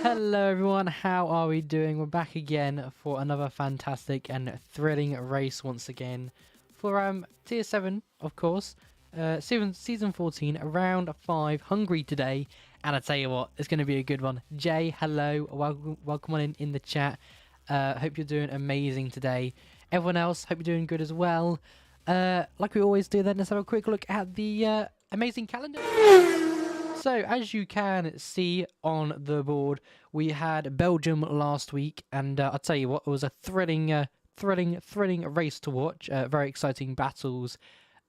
Hello everyone, how are we doing? We're back again for another fantastic and thrilling race once again for tier 7, of course. Season 14, round 5, Hungary today. And I tell you what, it's going to be a good one. Jay, hello, welcome on in the chat. Hope you're doing amazing today. Everyone else, hope you're doing good as well. Like we always do then, let's have a quick look at the amazing calendar. So, as you can see on the board, we had Belgium last week, and I'll tell you what, it was a thrilling race to watch. Very exciting battles,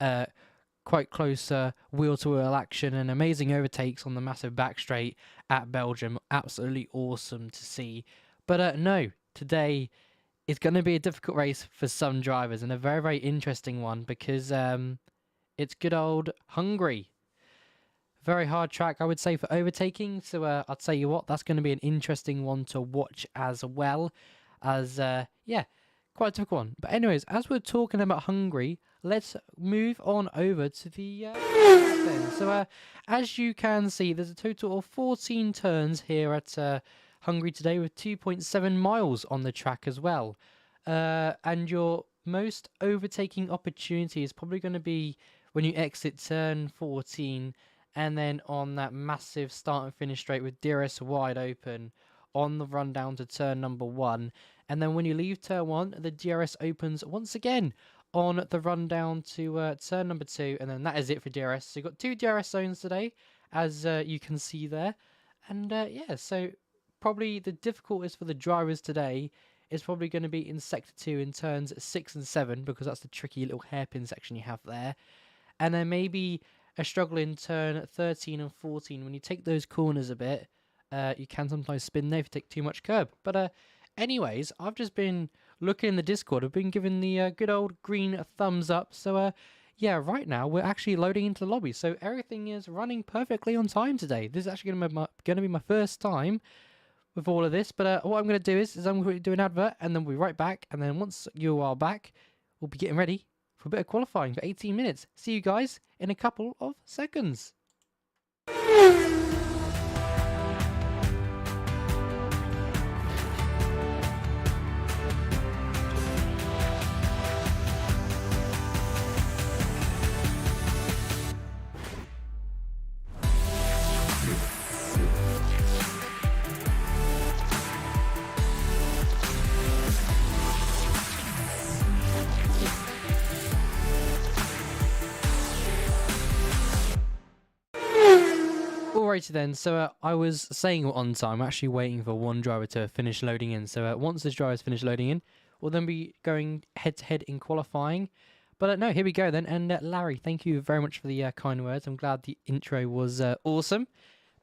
quite close wheel-to-wheel action, and amazing overtakes on the massive back straight at Belgium. Absolutely awesome to see. But no, today it's going to be a difficult race for some drivers, and a very interesting one because it's good old Hungary. Very hard track, I would say, for overtaking. So I'll tell you what, that's going to be an interesting one to watch as well. As, yeah, quite a difficult one. But anyways, as we're talking about Hungary, let's move on over to the then. So as you can see, there's a total of 14 turns here at Hungary today with 2.7 miles on the track as well. And your most overtaking opportunity is probably going to be when you exit turn 14, and then on that massive start and finish straight with DRS wide open on the run down to turn number 1. And then when you leave turn 1, the DRS opens once again on the run down to turn number 2. And then that is it for DRS. So you've got 2 DRS zones today, as you can see there. And yeah, so probably the difficulties for the drivers today is probably going to be in sector 2 in turns 6 and 7, because that's the tricky little hairpin section you have there. And then maybe a struggle in turn 13 and 14. When you take those corners a bit, you can sometimes spin there if you take too much curb. But anyways, I've just been looking in the Discord. I've been given the good old green thumbs up. So yeah, right now we're actually loading into the lobby. So everything is running perfectly on time today. This is actually going to be my first time with all of this. But what I'm going to do is I'm going to do an advert, and then we'll be right back. And then once you are back, we'll be getting ready for a bit of qualifying for 18 minutes. See you guys in a couple of seconds. Alrighty then, so I was saying on time, I'm actually waiting for one driver to finish loading in. So once this driver's finished loading in, we'll then be going head-to-head in qualifying. But no, here we go then. And Larry, thank you very much for the kind words. I'm glad the intro was awesome.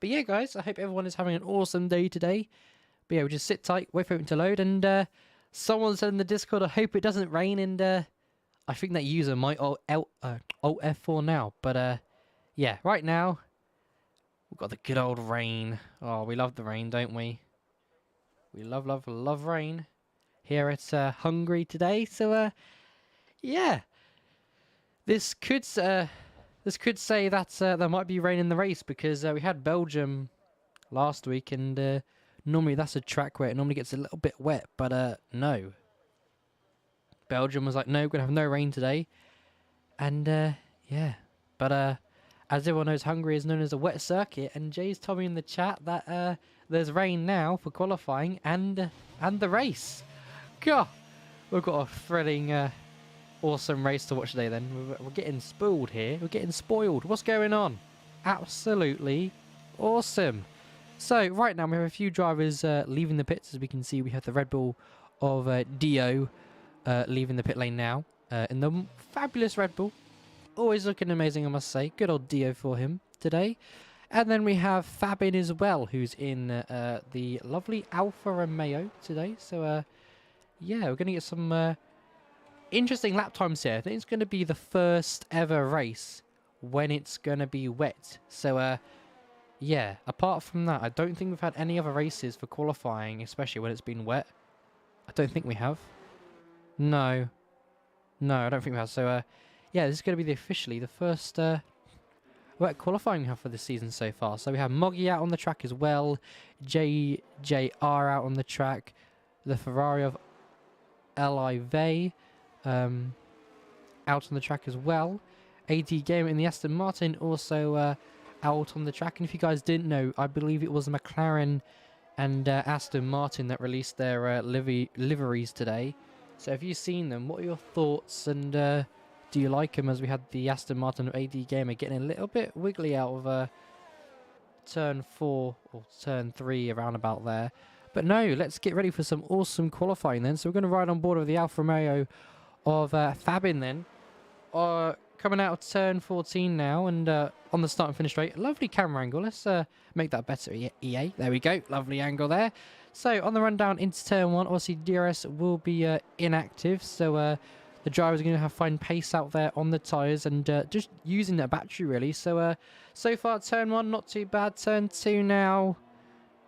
But yeah, guys, I hope everyone is having an awesome day today. But yeah, we'll just sit tight, wait for it to load. And someone said in the Discord, I hope it doesn't rain. And I think that user might alt F4 now. But yeah, right now, we've got the good old rain. Oh, we love the rain, don't we? We love rain here at Hungary today. So, yeah, this could say that there might be rain in the race, because we had Belgium last week, and normally that's a track where it normally gets a little bit wet, but no. Belgium was like, no, we're gonna have no rain today, and yeah, but as everyone knows, Hungary is known as a wet circuit, and Jay's told me in the chat that there's rain now for qualifying and the race. God, we've got a thrilling, awesome race to watch today then. We're getting spoiled here. We're getting spoiled. What's going on? Absolutely awesome. So, right now we have a few drivers leaving the pits. As we can see, we have the Red Bull of Dio leaving the pit lane now in the fabulous Red Bull. Always looking amazing, I must say. Good old Dio for him today. And then we have Fabin as well, who's in the lovely Alfa Romeo today. So, yeah, we're going to get some interesting lap times here. I think it's going to be the first ever race when it's going to be wet. So, yeah, apart from that, I don't think we've had any other races for qualifying, especially when it's been wet. I don't think we have. No. No, I don't think we have. So, yeah, this is going to be officially the first wet qualifying we have for this season so far. So we have Moggy out on the track as well, JJR out on the track, the Ferrari of Live out on the track as well. AD Gamer in the Aston Martin also out on the track. And if you guys didn't know, I believe it was McLaren and Aston Martin that released their liveries today. So have you seen them? What are your thoughts? And do you like them? As we had the Aston Martin AD Gamer getting a little bit wiggly out of turn 4 or turn 3 around about there. But no, let's get ready for some awesome qualifying then. So we're going to ride on board with the Alfa Romeo of Fabin then. Coming out of turn 14 now, and on the start and finish straight. Lovely camera angle. Let's make that better, EA. There we go. Lovely angle there. So on the run down into turn 1, obviously DRS will be inactive. So the drivers are going to have to find pace out there on the tyres and just using their battery really. So so far turn 1 not too bad. Turn 2 now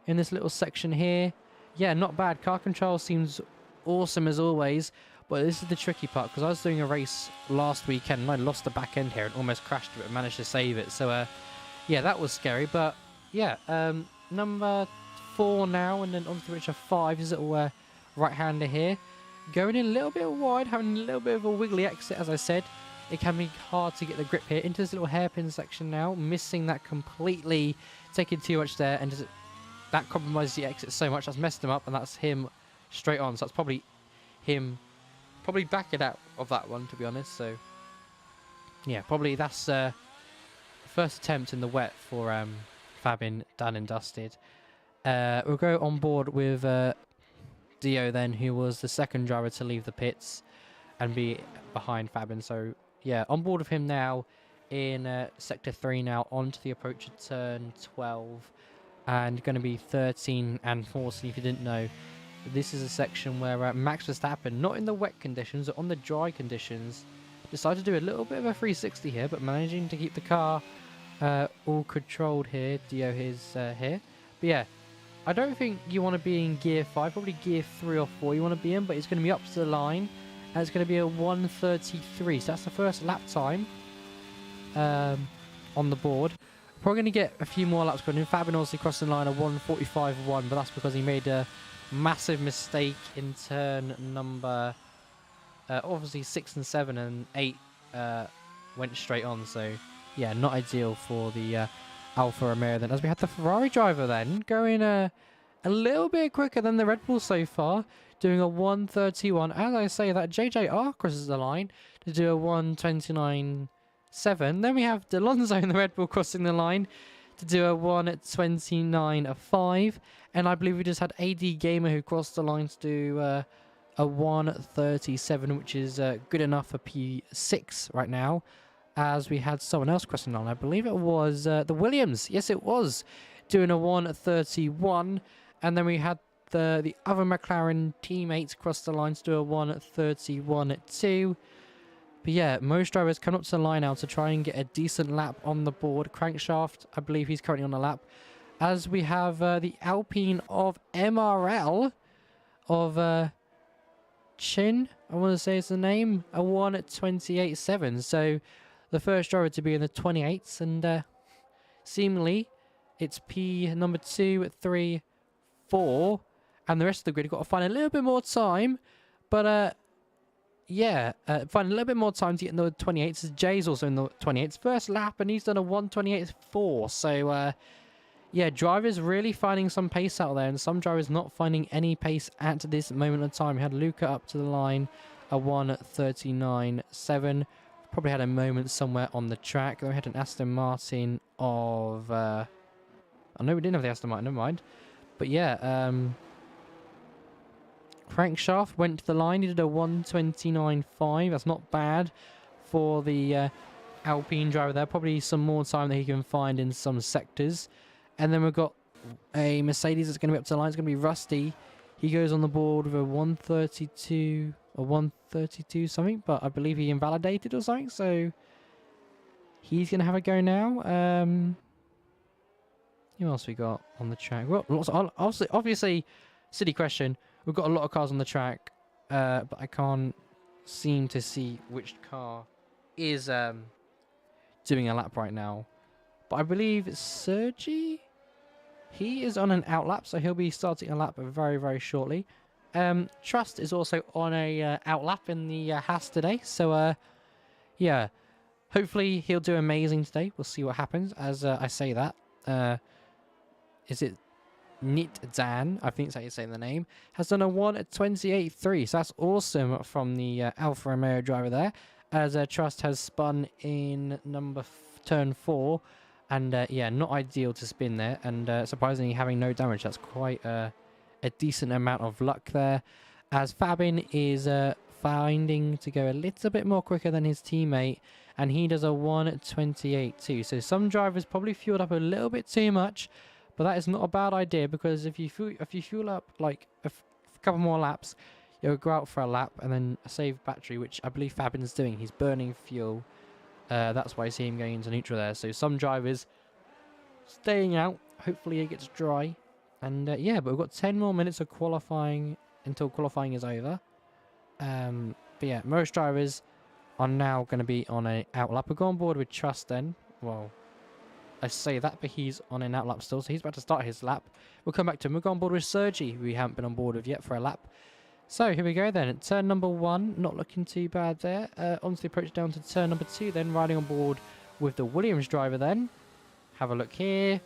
in this little section here. Yeah, not bad. Car control seems awesome as always. But this is the tricky part, because I was doing a race last weekend and I lost the back end here and almost crashed it, but managed to save it. So, yeah, that was scary. But, yeah, number 4 now, and then on to which 5 is little right-hander here. Going in a little bit wide, having a little bit of a wiggly exit, as I said. It can be hard to get the grip here. Into this little hairpin section now, missing that completely, taking too much there, and that compromises the exit so much. That's messed him up, and that's him straight on. So that's probably him... Probably backing out of that one, to be honest. So, yeah, probably that's first attempt in the wet for Fabin done and dusted. We'll go on board with Dio then, who was the second driver to leave the pits and be behind Fabin. So, yeah, on board with him now in Sector 3 now, onto the approach of turn 12. And going to be 13 and 14, if you didn't know. This is a section where Max Verstappen, not in the wet conditions, but on the dry conditions, decided to do a little bit of a 360 here, but managing to keep the car all controlled here. Dio is here. But yeah, I don't think you want to be in gear 5, probably gear 3 or 4 you want to be in, but it's going to be up to the line, and it's going to be a 1:33. So that's the first lap time on the board. Probably going to get a few more laps going in. Fabin also crossing the line a 1:45.1, but that's because he made a massive mistake in turn number obviously 6 and 7, and 8 went straight on. So yeah, not ideal for the Alfa Romeo then, as we had the Ferrari driver then going a little bit quicker than the Red Bull so far, doing a 1:31. As I say, that JJR crosses the line to do a 1:29.7. Then we have Alonso in the Red Bull crossing the line to do a 1:29.5. And I believe we just had AD Gamer who crossed the line to do a 1:37, which is good enough for P6 right now. As we had someone else crossing the line. I believe it was the Williams. Yes, it was. Doing a 1:31. And then we had the other McLaren teammates cross the line to do a 1:31.2. But yeah, most drivers come up to the line now to try and get a decent lap on the board. Crankshaft, I believe he's currently on the lap. As we have the Alpine of MRL of Chin, I want to say it's the name, a 1:28.7. So the first driver to be in the 28s, and seemingly it's P number 2, 3, 4, and the rest of the grid have got to find a little bit more time. But yeah, find a little bit more time to get in the 28s. Jay's also in the 28s. First lap, and he's done a 1:28.4. So yeah, drivers really finding some pace out there, and some drivers not finding any pace at this moment in time. We had Luca up to the line, a 1:39.7. Probably had a moment somewhere on the track. Then we had an Aston Martin of... I know we didn't have the Aston Martin, never mind. But yeah, Crankshaft went to the line. He did a 1:29.5. That's not bad for the Alpine driver there. Probably some more time that he can find in some sectors. And then we've got a Mercedes that's going to be up to the line. It's going to be Rusty. He goes on the board with a 1:32 or 1:32 something, but I believe he invalidated or something. So he's going to have a go now. Who else we got on the track? Well, lots of, obviously, silly question. We've got a lot of cars on the track, but I can't seem to see which car is doing a lap right now. But I believe Sergi, he is on an out lap, so he'll be starting a lap very, very shortly. Trust is also on a out lap in the Haas today, so yeah, hopefully he'll do amazing today. We'll see what happens as I say that. Is it Nit Dan? I think that's how you say the name. Has done a 1:28.3, so that's awesome from the Alfa Romeo driver there. As Trust has spun in turn 4, and yeah, not ideal to spin there, and surprisingly having no damage. That's quite a decent amount of luck there. As Fabin is finding to go a little bit more quicker than his teammate, and he does a 1:28.2. So some drivers probably fueled up a little bit too much, but that is not a bad idea, because if you fuel up like a couple more laps, you'll go out for a lap and then save battery, which I believe Fabin's doing. He's burning fuel. That's why I see him going into neutral there. So some drivers staying out. Hopefully it gets dry. And yeah, but we've got 10 more minutes of qualifying until qualifying is over. But yeah, most drivers are now going to be on an out lap. We'll go on board with Trust then. Well, I say that, but he's on an out lap still, so he's about to start his lap. We'll come back to him. We'll go on board with Sergi, who we haven't been on board with yet for a lap. So here we go then. Turn number 1, not looking too bad there. Onto the approach down to turn number 2, then riding on board with the Williams driver then. Have a look here.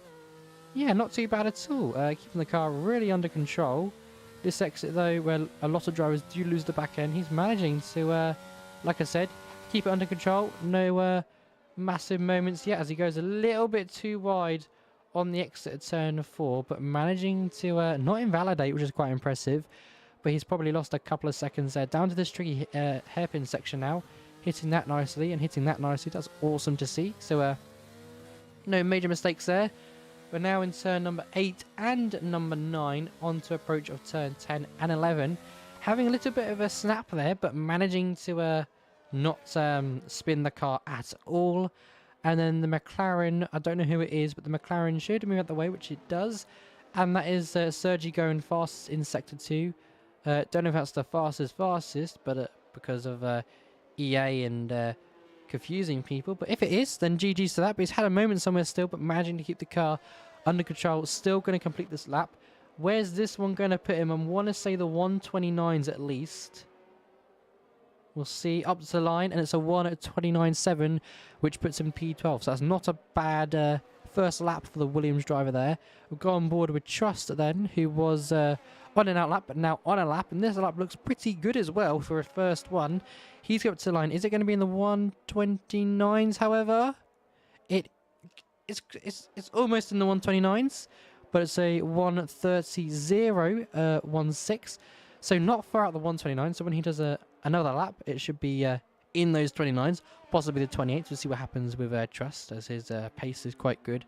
Yeah, not too bad at all. Keeping the car really under control. This exit though, where a lot of drivers do lose the back end, he's managing to, like I said, keep it under control. No massive moments yet, as he goes a little bit too wide on the exit at turn 4, but managing to not invalidate, which is quite impressive. But he's probably lost a couple of seconds there. Down to this tricky hairpin section now. Hitting that nicely and hitting that nicely. That's awesome to see. So no major mistakes there. We're now in turn number 8 and number 9. On to approach of turn 10 and 11. Having a little bit of a snap there, but managing to not spin the car at all. And then the McLaren, I don't know who it is, but the McLaren should move out the way, which it does. And that is Sergi going fast in sector 2. Don't know if that's the fastest, but because of EA and confusing people. But if it is, then GG's to that. But he's had a moment somewhere still, but managing to keep the car under control. Still going to complete this lap. Where's this one going to put him? I want to say the 129s at least. We'll see. Up to the line, and it's a 1:29.7, which puts him P12. So that's not a bad first lap for the Williams driver there. We'll go on board with Trust then, who was on an out lap, but now on a lap. And this lap looks pretty good as well for a first one. He's got up to the line. Is it going to be in the 129s, however? It's almost in the 129s, but it's a 1:30.16. So not far out the 129. So when he does another lap, it should be in those 29s, possibly the 28s. We'll see what happens with Trust, as his pace is quite good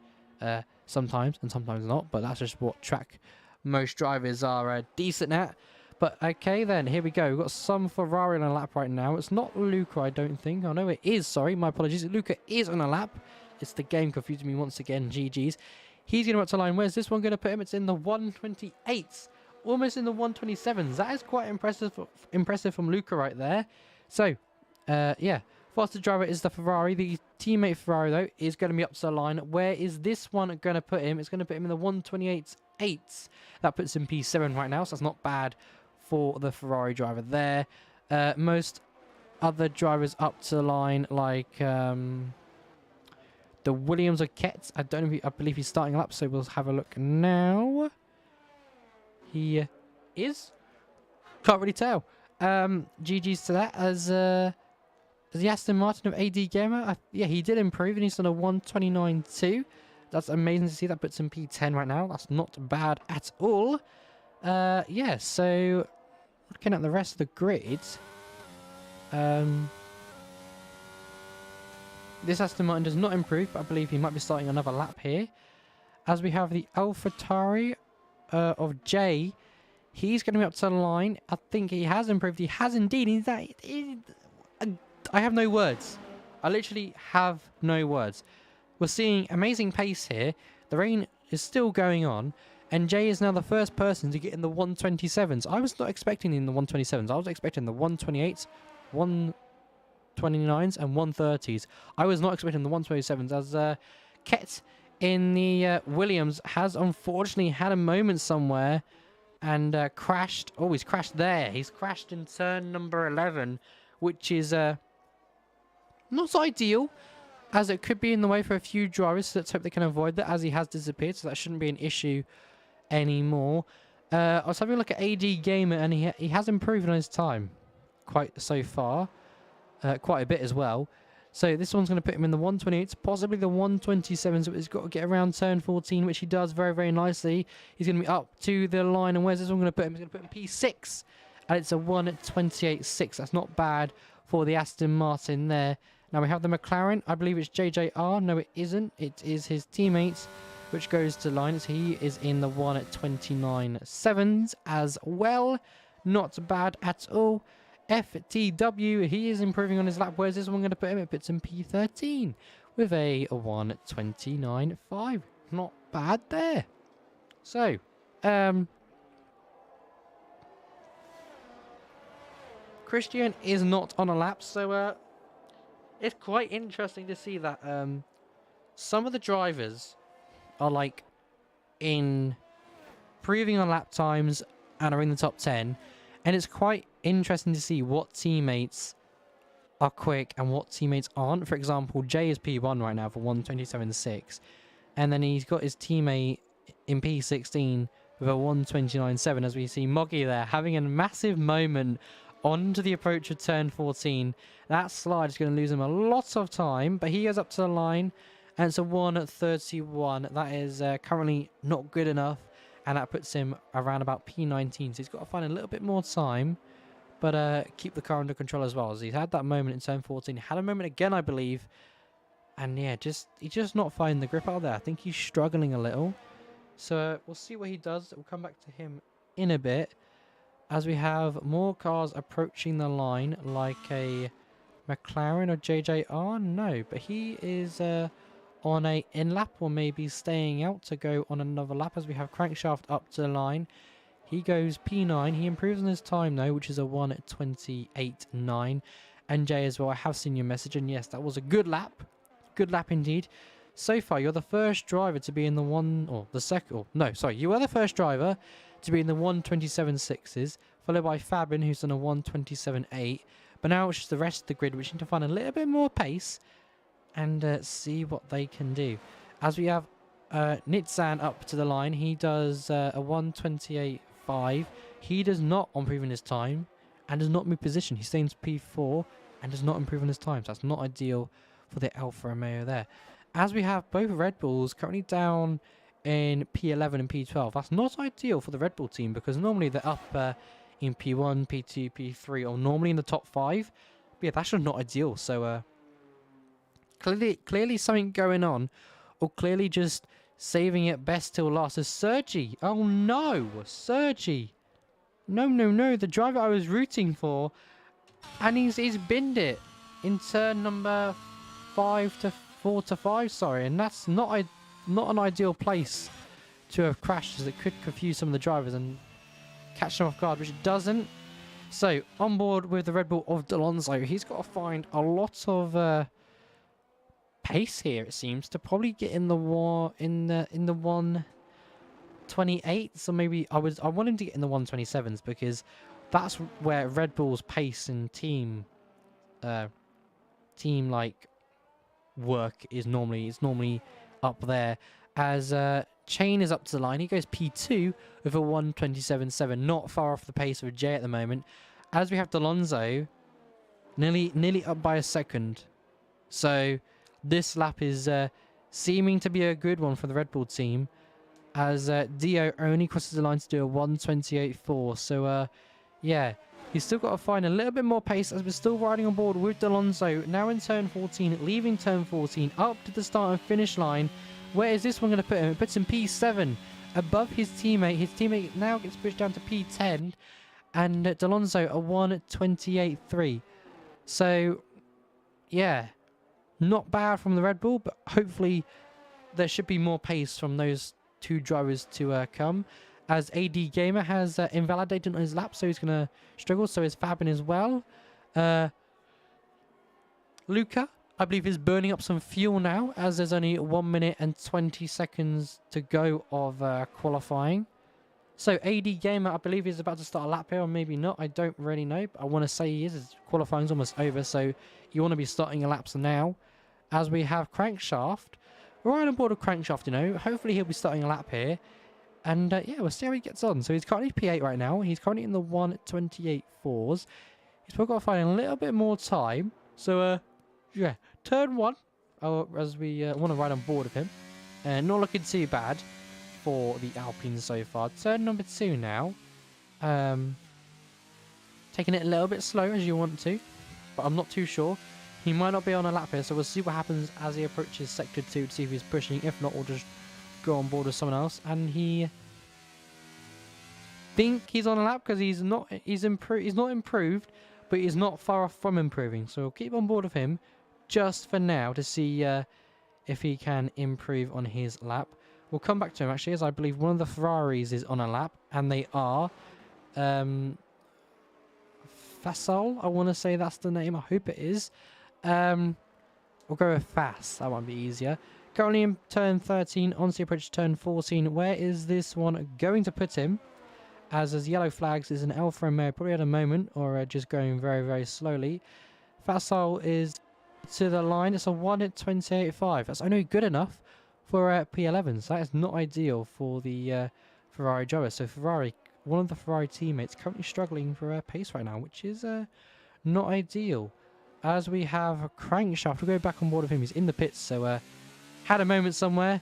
sometimes and sometimes not. But that's just what track most drivers are decent at. But okay then, here we go. We've got some Ferrari on a lap right now. It's not Luca, I don't think. Oh no, it is. Sorry, my apologies. Luca is on a lap. It's the game confusing me once again. GG's. He's going to up to line. Where's this one going to put him? It's in the 128s. Almost in the 127s. That is quite impressive from Luca right there. So, yeah. Fastest driver is the Ferrari. The teammate Ferrari, though, is going to be up to the line. Where is this one going to put him? It's going to put him in the 128.8. That puts him P7 right now, so that's not bad for the Ferrari driver there. Most other drivers up to the line, like the Williams or Ketz. I don't know if I believe he's starting a lap, so we'll have a look now. He is. Can't really tell. GG's to that. As the Aston Martin of AD Gamer, yeah, he did improve, and he's done a 129.2. That's amazing to see. That puts him P10 right now. That's not bad at all. Yeah, so looking at the rest of the grid, this Aston Martin does not improve, but I believe he might be starting another lap here. As we have the AlphaTauri of Jay, he's going to be up to the line. I think he has improved. He has indeed. I have no words. I literally have no words. We're seeing amazing pace here. The rain is still going on. And Jay is now the first person to get in the 127s. I was not expecting in the 127s. I was expecting the 128s, 129s, and 130s. I was not expecting the 127s, as Ket in the Williams has unfortunately had a moment somewhere and crashed. Oh, he's crashed there. He's crashed in turn number 11, which is not ideal, as it could be in the way for a few drivers. So let's hope they can avoid that, as he has disappeared, so that shouldn't be an issue anymore. I was having a look at AD Gamer, and he has improved on his time quite so far, quite a bit as well. So this one's going to put him in the 128s, possibly the 127s, but he's got to get around turn 14, which he does very, very nicely. He's going to be up to the line, and where's this one going to put him? He's going to put him P6, and it's a 128.6. That's not bad for the Aston Martin there. Now we have the McLaren. I believe it's JJR. No, it isn't. It is his teammates, which goes to line. So he is in the 129.7s as well. Not bad at all. FTW, he is improving on his lap. Where's this one going to put him? It puts him P13 with a 129.5. Not bad there. So, Christian is not on a lap, so it's quite interesting to see that some of the drivers are like improving on lap times and are in the top 10, and it's quite interesting to see what teammates are quick and what teammates aren't. For example, Jay is P1 right now for 127.6, and then he's got his teammate in P16 with a 129.7, as we see Moggy there having a massive moment onto the approach of turn 14. That slide is going to lose him a lot of time, but he goes up to the line, and it's a 131. That is currently not good enough, and that puts him around about P19. So he's got to find a little bit more time, but keep the car under control as well. As he's had that moment in turn 14. He had a moment again, I believe. And yeah, he's just not finding the grip out there. I think he's struggling a little. So we'll see what he does. We'll come back to him in a bit, as we have more cars approaching the line, like a McLaren or JJR. No, but he is on a in-lap, or maybe staying out to go on another lap, as we have Crankshaft up to the line. He goes P9. He improves on his time, though, which is a 1:28.9. And Jay as well, I have seen your message, and yes, that was a good lap. Good lap indeed. So far, you're the first driver to be in the you were the first driver to be in the 127.6s, followed by Fabin, who's on a 127.8. But now it's just the rest of the grid, which need to find a little bit more pace and see what they can do. As we have Nitzan up to the line, he does a 128.5. He does not improve in his time and does not move position. He stays P4 and does not improve in his time. So that's not ideal for the Alfa Romeo there. As we have both Red Bulls currently down in P11 and P12. That's not ideal for the Red Bull team, because normally they're up in P1, P2, P3, or normally in the top 5. But yeah, that's just not ideal. So clearly something going on, or clearly just saving it best till last. Is Sergi? Oh no, Sergi! No! The driver I was rooting for, and he's binned it in turn number 4 to 5. Sorry, and that's not an ideal place to have crashed, as it could confuse some of the drivers and catch them off guard, which it doesn't. So on board with the Red Bull of Alonso, he's got to find a lot of pace here, it seems, to probably get in the 128. So maybe I want him to get in the 127s, because that's where Red Bull's pace and team like work is normally up there. As Chain is up to the line, he goes P2 with a 127.7, not far off the pace of Jay at the moment. As we have Alonso nearly up by a second. So this lap is seeming to be a good one for the Red Bull team, as Dio only crosses the line to do a 128.4. So yeah, he's still got to find a little bit more pace, as we're still riding on board with Alonso. Now in turn 14, leaving turn 14, up to the start and finish line. Where is this one going to put him? It puts him P7, above his teammate. His teammate now gets pushed down to P10, and Alonso a 128.3. So yeah, not bad from the Red Bull, but hopefully there should be more pace from those two drivers to come. As AD Gamer has invalidated on his lap, so he's going to struggle. So is Fabin as well. Luca I believe he's burning up some fuel now, as there's only 1 minute and 20 seconds to go of qualifying. So AD Gamer, I believe he's about to start a lap here, or maybe not. I don't really know, but I want to say he is. His qualifying's almost over, so you want to be starting your laps now. As we have Crankshaft. We're right on board with Crankshaft, you know. Hopefully he'll be starting a lap here. And yeah, we'll see how he gets on. So he's currently P8 right now. He's currently in the 1:28.4s. He's probably got to find a little bit more time. So yeah, turn 1, as we want to ride on board with him. Not looking too bad for the Alpines so far. Turn number 2 now. Taking it a little bit slow as you want to, but I'm not too sure. He might not be on a lap here, so we'll see what happens as he approaches sector 2 to see if he's pushing. If not, we'll just go on board with someone else. And he think he's on a lap because he's not improved, but he's not far off from improving. So we'll keep on board with him just for now to see if he can improve on his lap. We'll come back to him actually, as I believe one of the Ferraris is on a lap, and they are Fasol, I want to say that's the name. I hope it is. We'll go with Fast. That might be easier. Currently in turn 13, on the approach to turn 14. Where is this one going to put him? As yellow flags is an Alfa Romeo, probably at a moment, or just going very, very slowly. Fasol is to the line. It's a 1:28.5. That's only good enough for P11s. That is not ideal for the Ferrari driver. So Ferrari, one of the Ferrari teammates, currently struggling for pace right now, which is not ideal. As we have Crankshaft, we'll go back on board with him. He's in the pits, so had a moment somewhere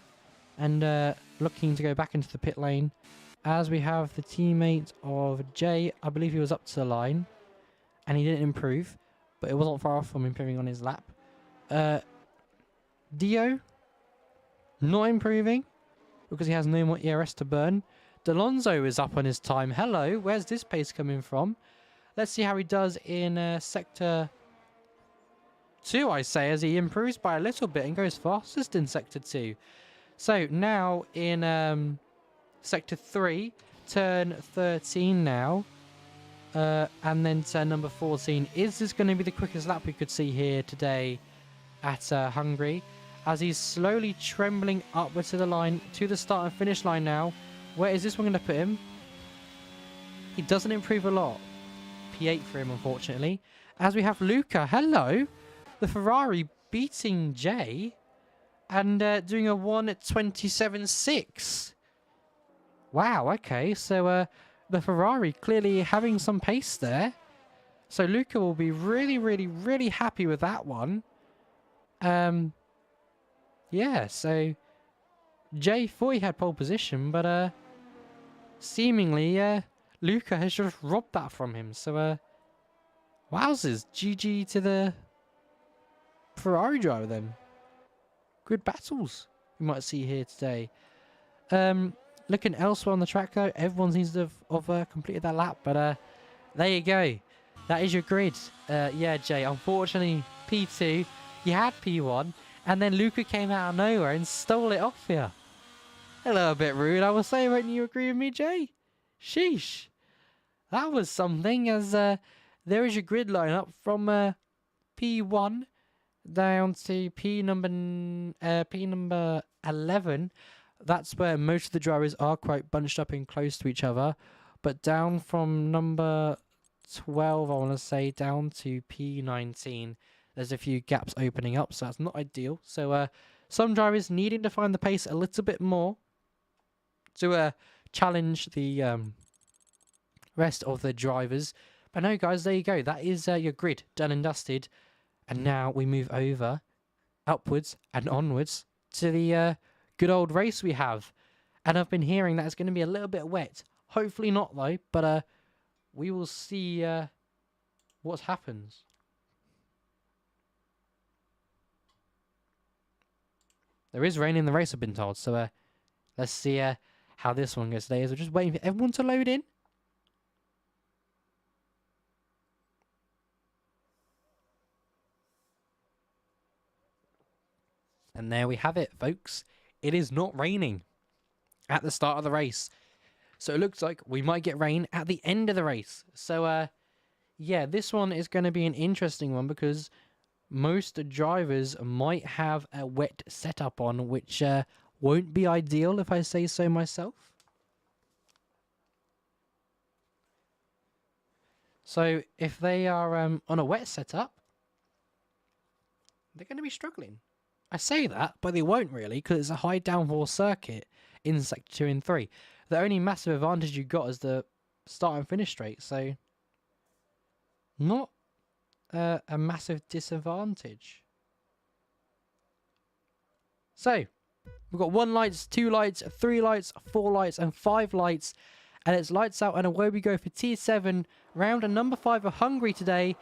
and looking to go back into the pit lane. As we have the teammate of Jay, I believe he was up to the line and he didn't improve, but it wasn't far off from improving on his lap. Dio, not improving because he has no more ERS to burn. Delonzo is up on his time. Hello, where's this pace coming from? Let's see how he does in sector 2, I say, as he improves by a little bit and goes fastest in sector 2. So now in sector 3, turn 13 now, and then turn number 14. Is this going to be the quickest lap we could see here today at Hungary? As he's slowly trembling upwards to the line, to the start and finish line now. Where is this one going to put him? He doesn't improve a lot. P8 for him, unfortunately. As we have Luca, hello, the Ferrari beating Jay and doing a 1:27.6. Wow, okay, so the Ferrari clearly having some pace there. So Luca will be really, really, really happy with that one. Yeah, so Jay thought he had pole position, but seemingly Luca has just robbed that from him. So wowzers, GG to the Ferrari driver then. Good battles we might see here today. Looking elsewhere on the track though, everyone seems to have completed that lap, but there you go. That is your grid. Yeah, Jay, unfortunately P2, you had P1, and then Luca came out of nowhere and stole it off you. A little bit rude, I will say, won't you agree with me, Jay? Sheesh. That was something, as there is your grid lineup from P1 down to P number 11. That's where most of the drivers are quite bunched up and close to each other. But down from number 12, I want to say, down to P19, there's a few gaps opening up, so that's not ideal. So some drivers needing to find the pace a little bit more to challenge the rest of the drivers. But no, guys, there you go. That is your grid done and dusted. And now we move over, upwards and onwards to the good old race we have. And I've been hearing that it's going to be a little bit wet. Hopefully not, though. But we will see what happens. There is rain in the race, I've been told. So let's see how this one goes today. As we're just waiting for everyone to load in. And there we have it, folks. It is not raining at the start of the race. So it looks like we might get rain at the end of the race. So, yeah, this one is going to be an interesting one because most drivers might have a wet setup on, which won't be ideal if I say so myself. So if they are on a wet setup, they're going to be struggling. I say that, but they won't really, because it's a high downforce circuit in Sector 2 and 3. The only massive advantage you got is the start and finish straight, so not a massive disadvantage. So we've got 1 lights, 2 lights, 3 lights, 4 lights, and 5 lights, and it's lights out, and away we go for T7 round and number 5 of Hungary today.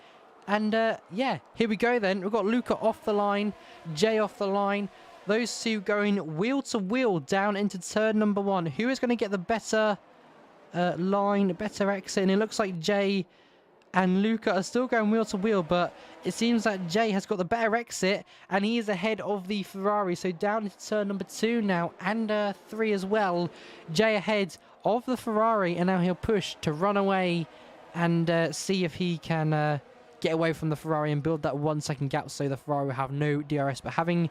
And yeah, here we go then. We've got Luca off the line, Jay off the line. Those two going wheel to wheel down into turn number 1. Who is going to get the better line, better exit? And it looks like Jay and Luca are still going wheel to wheel, but it seems that Jay has got the better exit, and he is ahead of the Ferrari. So down into turn number 2 now, and 3 as well. Jay ahead of the Ferrari, and now he'll push to run away and see if he can get away from the Ferrari and build that 1 second gap, so the Ferrari will have no DRS. But having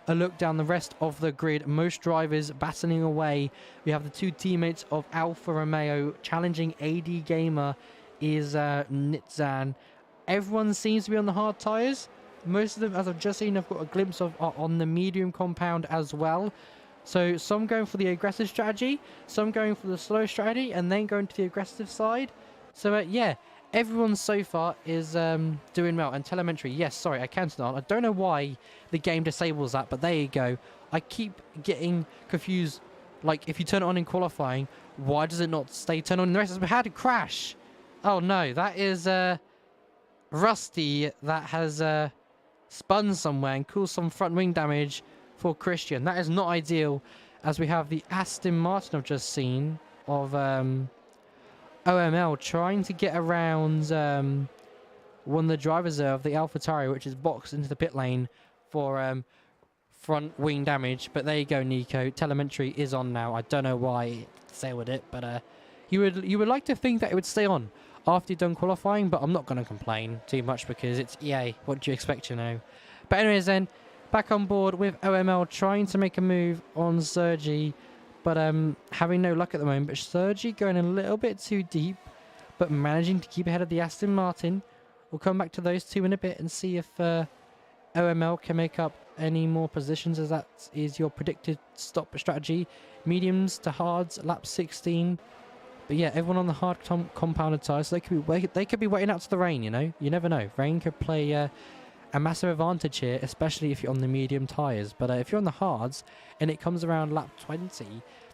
a look down the rest of the grid, most drivers battling away. We have the 2 teammates of Alfa Romeo challenging AD Gamer is Nitzan. Everyone seems to be on the hard tyres. Most of them, as I've just seen, I've got a glimpse of, are on the medium compound as well. So some going for the aggressive strategy, some going for the slow strategy, and then going to the aggressive side. So yeah, everyone so far is doing well. And telemetry, yes, sorry, I can turn on. I don't know why the game disables that, but there you go. I keep getting confused. Like, if you turn it on in qualifying, why does it not stay turned on in the rest? We had a crash. Oh no, that is Rusty that has spun somewhere and caused some front wing damage for Christian. That is not ideal, as we have the Aston Martin I've just seen of OML trying to get around one of the drivers of the AlphaTauri, which is boxed into the pit lane for front wing damage. But there you go, Nico. Telemetry is on now. I don't know why it disabled it, but you would like to think that it would stay on after you've done qualifying, but I'm not going to complain too much because it's EA. What do you expect, you know? But anyways then, back on board with OML trying to make a move on Sergi, but having no luck at the moment. But Sergi going a little bit too deep, but managing to keep ahead of the Aston Martin. We'll come back to those two in a bit and see if OML can make up any more positions, as that is your predicted stop strategy. Mediums to hards, lap 16. But yeah, everyone on the hard compounded tyres, so they could be waiting out to the rain, you know? You never know. Rain could play a massive advantage here, especially if you're on the medium tyres. But if you're on the hards and it comes around lap 20,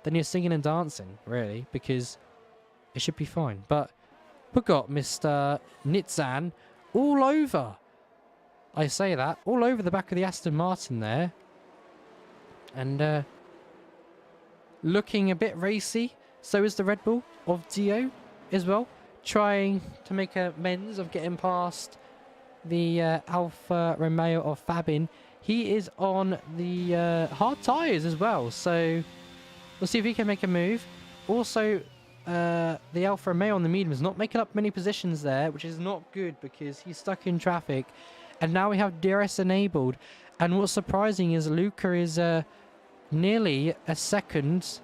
then you're singing and dancing, really, because it should be fine. But we've got Mr. Nitzan all over. I say that, all over the back of the Aston Martin there. And looking a bit racy. So is the Red Bull of Dio as well, trying to make amends of getting past the Alfa Romeo of Fabin. He is on the hard tyres as well, so we'll see if he can make a move. Also, the Alfa Romeo on the medium is not making up many positions there, which is not good because he's stuck in traffic. And now we have DRS enabled. And what's surprising is Luca is nearly a second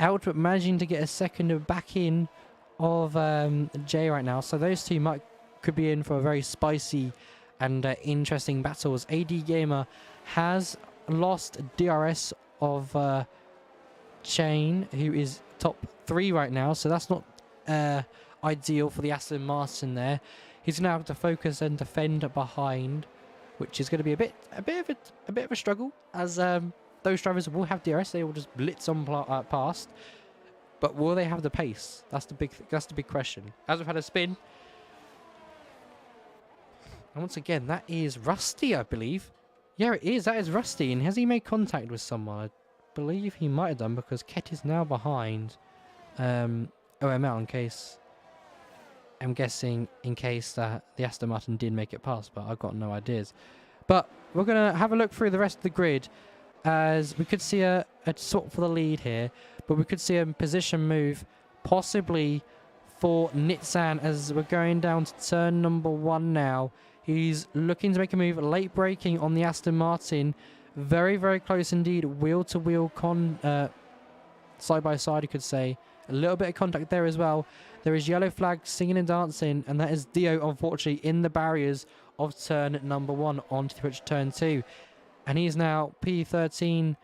out, but managing to get a second back in of Jay right now. So those two could be in for a very spicy and interesting battle, as AD Gamer has lost DRS of Chain, who is top 3 right now. So that's not ideal for the Aston Martin there. He's going to have to focus and defend behind, which is going to be a bit of a struggle, as those drivers will have DRS. They will just blitz on past, but will they have the pace? That's the big question. As we've had a spin, and once again, that is Rusty, I believe. Yeah, it is. That is Rusty. And has he made contact with someone? I believe he might have done, because Ket is now behind OML. In case, I'm guessing, in case the Aston Martin did make it past, but I've got no ideas. But we're gonna have a look through the rest of the grid, as we could see a swap for the lead here, but we could see a position move possibly for Nitsan as we're going down to turn number 1 now. He's looking to make a move, late braking on the Aston Martin. Very, very close indeed. Wheel-to-wheel side by side, you could say. A little bit of contact there as well. There is yellow flag singing and dancing, and that is Dio, unfortunately, in the barriers of turn number 1 onto the switch turn 2. And he's now P13,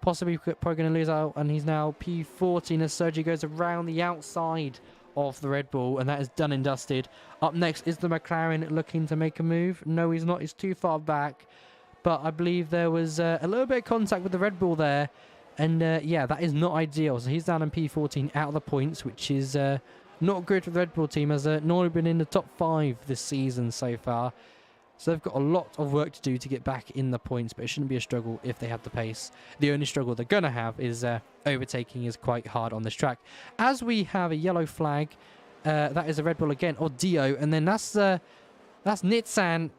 possibly probably going to lose out, and he's now P14 as Sergio goes around the outside of the Red Bull, and that is done and dusted. Up next is the McLaren looking to make a move. No, he's not. He's too far back. But I believe there was a little bit of contact with the Red Bull there. And yeah, that is not ideal. So he's down in P14 out of the points, which is not good for the Red Bull team, as normally been in the top 5 this season so far. So they've got a lot of work to do to get back in the points, but it shouldn't be a struggle if they have the pace. The only struggle they're going to have is overtaking is quite hard on this track. As we have a yellow flag, that is a Red Bull again, or Dio, and then that's Nitsan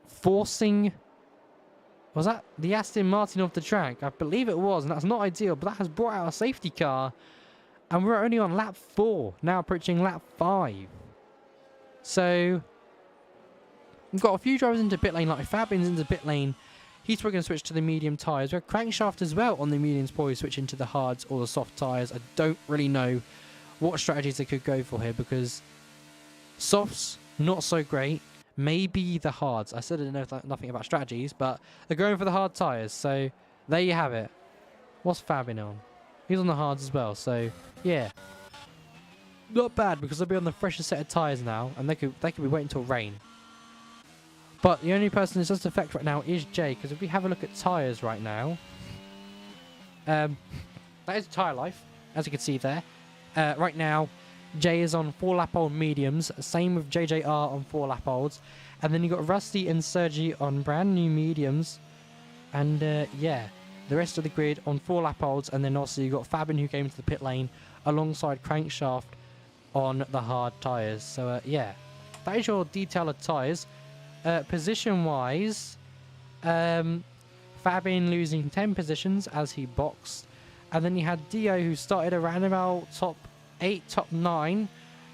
forcing... Was that the Aston Martin off the track? I believe it was, and that's not ideal, but that has brought out a safety car. And we're only on lap 4, now approaching lap 5. So, we've got a few drivers into pit lane, like Fabian's into pit lane. He's probably going to switch to the medium tyres. We have Crankshaft as well on the mediums, probably switch into the hards or the soft tyres. I don't really know what strategies they could go for here, because softs, not so great. Maybe the hards. I said I didn't know nothing about strategies, but they're going for the hard tyres. So there you have it. What's Fabian on? He's on the hards as well. So yeah, not bad, because they'll be on the freshest set of tyres now, and they could be waiting until rain. But the only person this does affect right now is Jay, because if we have a look at tyres right now, that is tyre life, as you can see there. Right now, Jay is on 4-lap old mediums, same with JJR on 4-lap olds, and then you got Rusty and Sergi on brand new mediums, and yeah, the rest of the grid on 4-lap olds, and then also you got Fabian who came to the pit lane alongside Crankshaft on the hard tyres. So yeah, that is your detail of tyres. Position wise, Fabian losing 10 positions as he boxed, and then you had Dio who started around about top 8, top 9,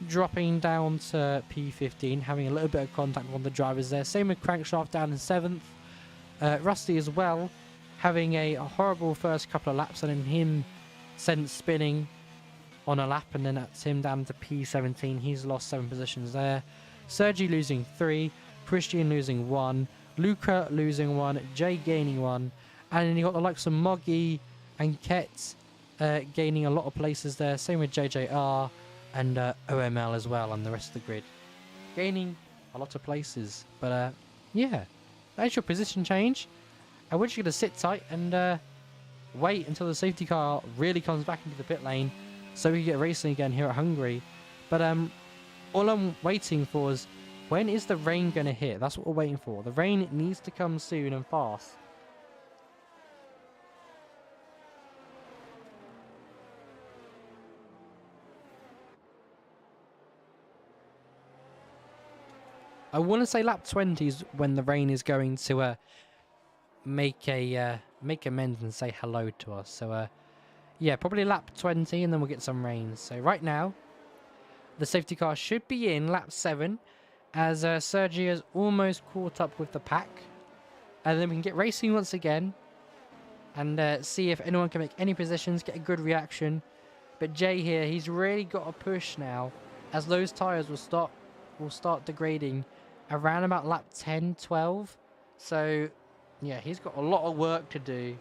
dropping down to P15, having a little bit of contact with one of the drivers there. Same with Crankshaft down in 7th. Rusty as well, having a horrible first couple of laps, and then him sent spinning on a lap, and then that's him down to P17. He's lost 7 positions there. Sergi losing 3, Christian losing 1, Luca losing 1, Jay gaining 1, and then you got the likes of Moggy and Ket gaining a lot of places there. Same with JJR and OML as well, and the rest of the grid gaining a lot of places. But yeah, that's your position change. I wish you could sit tight and wait until the safety car really comes back into the pit lane, so we can get racing again here at Hungary. But all I'm waiting for is, when is the rain going to hit? That's what we're waiting for. The rain needs to come soon and fast. I want to say lap 20 is when the rain is going to make amends and say hello to us. So yeah, probably lap 20, and then we'll get some rain. So right now, the safety car should be in lap 7, as Sergio has almost caught up with the pack, and then we can get racing once again and see if anyone can make any positions, get a good reaction. But Jay here, he's really got a push now, as those tyres will start degrading around about lap 10, 12. So yeah, he's got a lot of work to do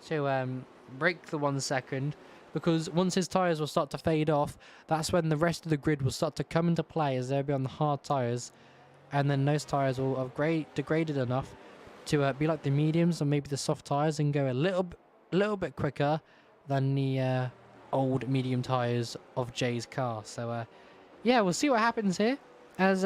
to break the 1 second, because once his tyres will start to fade off, that's when the rest of the grid will start to come into play, as they'll be on the hard tyres, and then those tyres will have degraded enough to be like the mediums or maybe the soft tyres, and go a little bit quicker than the old medium tyres of Jay's car. So yeah, we'll see what happens here, as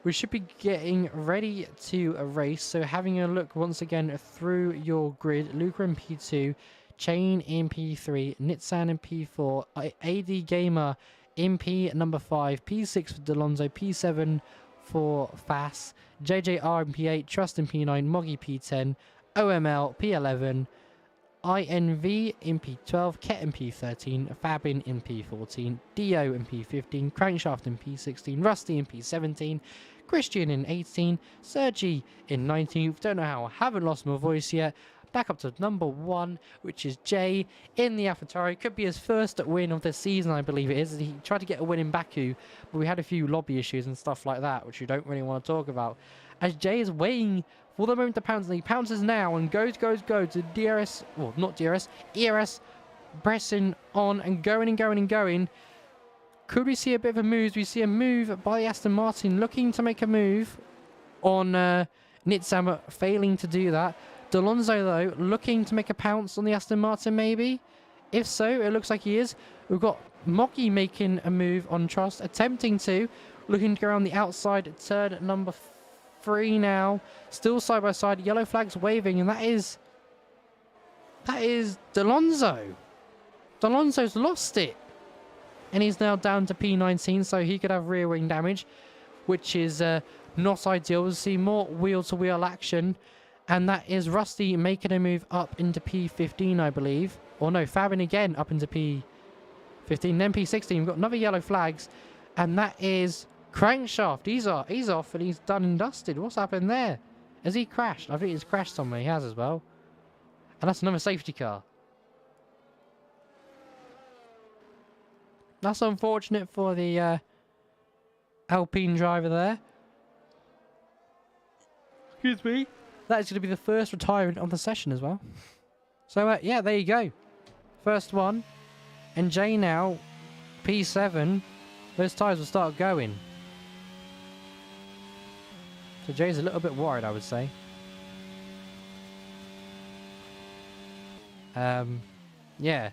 we should be getting ready to race. So having a look once again through your grid, Luca in P2, Chain in P3, Nitsan in P4, AD Gamer in P number 5, P6 for Delonzo, P7 for Fass, JJR in P8, Trust in P9, Moggy P10, OML P11, INV in P12, Ket in P13, Fabin in P14, Dio in P15, Crankshaft in P16, Rusty in P17, Christian in 18, Sergi in 19th. Don't know how I haven't lost my voice yet. Back up to number 1, which is Jay in the AlphaTauri. Could be his first win of the season, I believe it is. He tried to get a win in Baku, but we had a few lobby issues and stuff like that, which we don't really want to talk about. As Jay is waiting for the moment to pounce, and he pounces now and goes to DRS, well, not DRS, ERS, pressing on and going. Could we see a bit of a move? We see a move by Aston Martin, looking to make a move on Nitsam, failing to do that. D'Alonso, though, looking to make a pounce on the Aston Martin, maybe? If so, it looks like he is. We've got Moggy making a move on Trust, attempting to, looking to go around the outside, turn number 3 now. Still side by side, yellow flags waving, and that is D'Alonso. D'Alonso's lost it. And he's now down to P19, so he could have rear wing damage, which is not ideal. We'll see more wheel-to-wheel action. And that is Rusty making a move up into P15, I believe. Or no, Fabin again up into P15, then P16. We've got another yellow flags. And that is Crankshaft. He's off and he's done and dusted. What's happened there? Has he crashed? I think he's crashed somewhere. He has as well. And that's another safety car. That's unfortunate for the Alpine driver there. Excuse me. That is going to be the first retirement of the session as well. So, yeah, there you go. First one. And Jay now, P7. Those tyres will start going. So Jay's a little bit worried, I would say. Yeah.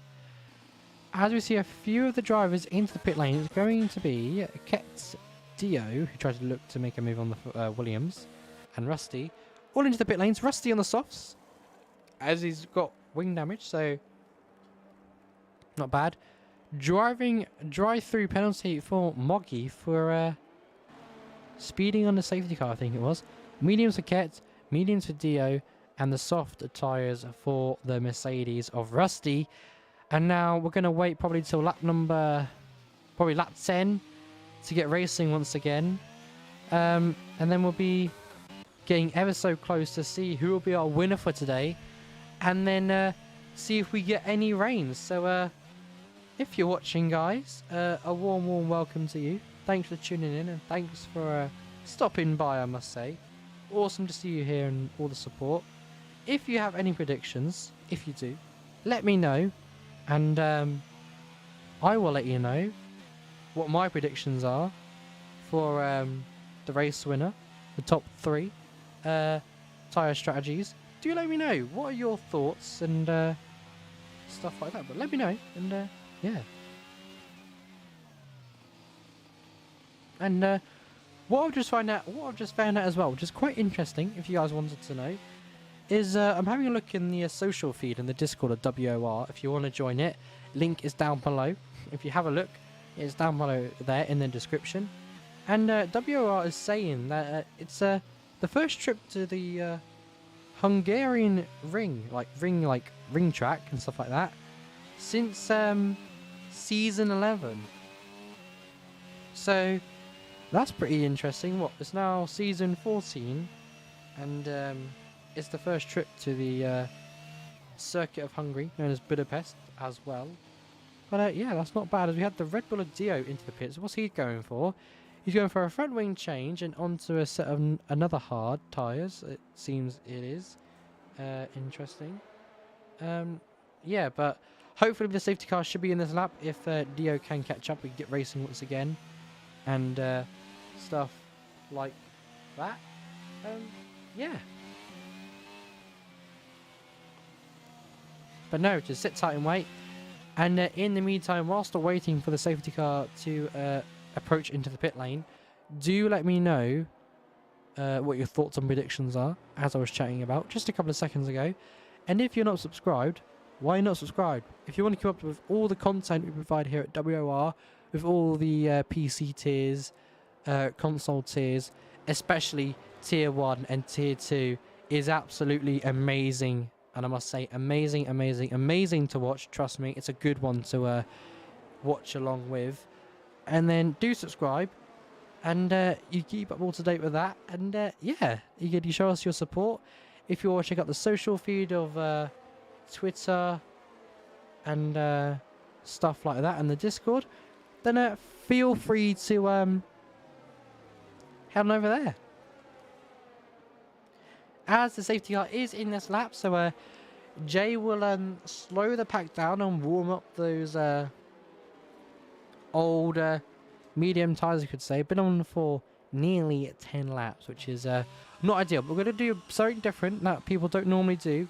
As we see a few of the drivers into the pit lane, it's going to be Ket, Dio, who tried to look to make a move on the Williams, and Rusty. All into the pit lanes. Rusty on the softs, as he's got wing damage, so not bad. Drive-through penalty for Moggy for speeding on the safety car, I think it was. Mediums for Ket, mediums for Dio, and the soft tyres for the Mercedes of Rusty. And now we're going to wait probably till lap 10 to get racing once again. And then we'll be getting ever so close to see who will be our winner for today. And then see if we get any rain. So if you're watching, guys, a warm welcome to you. Thanks for tuning in and thanks for stopping by, I must say. Awesome to see you here and all the support. If you have any predictions, if you do, let me know. And I will let you know what my predictions are for the race winner, the top 3 tyre strategies. Do let me know. What are your thoughts and stuff like that? But let me know. And yeah. And what I've just found out as well, which is quite interesting, if you guys wanted to know, is I'm having a look in the social feed in the Discord of WOR. If you want to join it, link is down below. If you have a look, it's down below there in the description. And WOR is saying that it's the first trip to the Hungarian ring track and stuff like that since season 11. So that's pretty interesting. What, it's now season 14, and it's the first trip to the circuit of Hungary, known as Budapest, as well. But yeah, that's not bad. As we had the Red Bull of Dio into the pits. What's he going for? He's going for a front wing change and onto a set of another hard tyres. It seems it is interesting. Yeah, but hopefully the safety car should be in this lap. If Dio can catch up, we can get racing once again, and stuff like that. Yeah. But no, just sit tight and wait. And in the meantime, whilst we're waiting for the safety car to approach into the pit lane, do let me know what your thoughts and predictions are, as I was chatting about just a couple of seconds ago. And if you're not subscribed, why not subscribe? If you want to keep up with all the content we provide here at WOR, with all the PC tiers, console tiers, especially tier 1 and tier 2 is absolutely amazing And I must say, amazing, amazing, amazing to watch. Trust me, it's a good one to watch along with. And then do subscribe. And you keep up all to date with that. And yeah, you show us your support. If you want to check out the social feed of Twitter and stuff like that, and the Discord, then feel free to head on over there. As the safety car is in this lap, so Jay will slow the pack down and warm up those old medium tyres, you could say. Been on for nearly 10 laps, which is not ideal. But we're going to do something different that people don't normally do.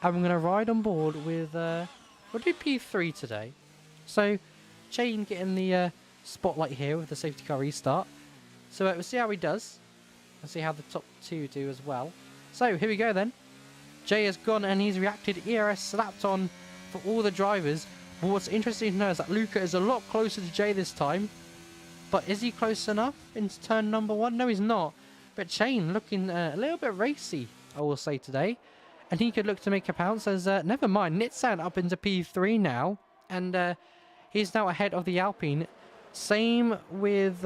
And we're going to ride on board with, we'll do P3 today. So, Shane getting the spotlight here with the safety car restart. So we'll see how he does. And see how the top two do as well. So, here we go then. Jay has gone and he's reacted. ERS slapped on for all the drivers. But what's interesting to know is that Luca is a lot closer to Jay this time. But is he close enough into turn number 1? No, he's not. But Shane looking a little bit racy, I will say, today. And he could look to make a pounce as, never mind, Nitsan up into P3 now. And he's now ahead of the Alpine. Same with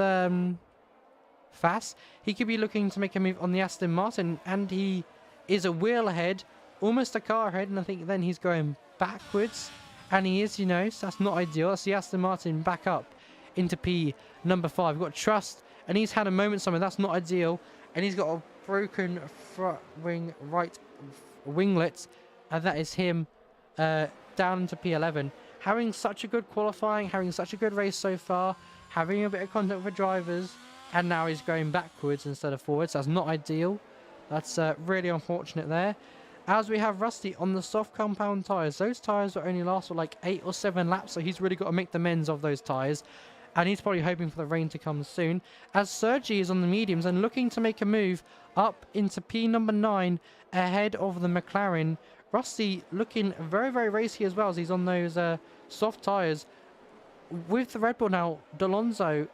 Fass. He could be looking to make a move on the Aston Martin. And he is a wheel ahead, almost a car ahead. And I think then he's going backwards. And he is, you know, so that's not ideal. That's the Aston Martin back up into P number 5. We've got Trust, and he's had a moment somewhere. That's not ideal. And he's got a broken front wing right winglet, and that is him down to P11. Having such a good qualifying, having such a good race so far, having a bit of contact with drivers, and now he's going backwards instead of forwards. That's not ideal. That's really unfortunate there. As we have Rusty on the soft compound tyres. Those tyres will only last for like 8 or 7 laps, so he's really got to make the amends of those tyres. And he's probably hoping for the rain to come soon. As Sergi is on the mediums and looking to make a move up into P number 9 ahead of the McLaren. Rusty looking very, very racy as well as he's on those soft tyres. With the Red Bull now, D'Alonso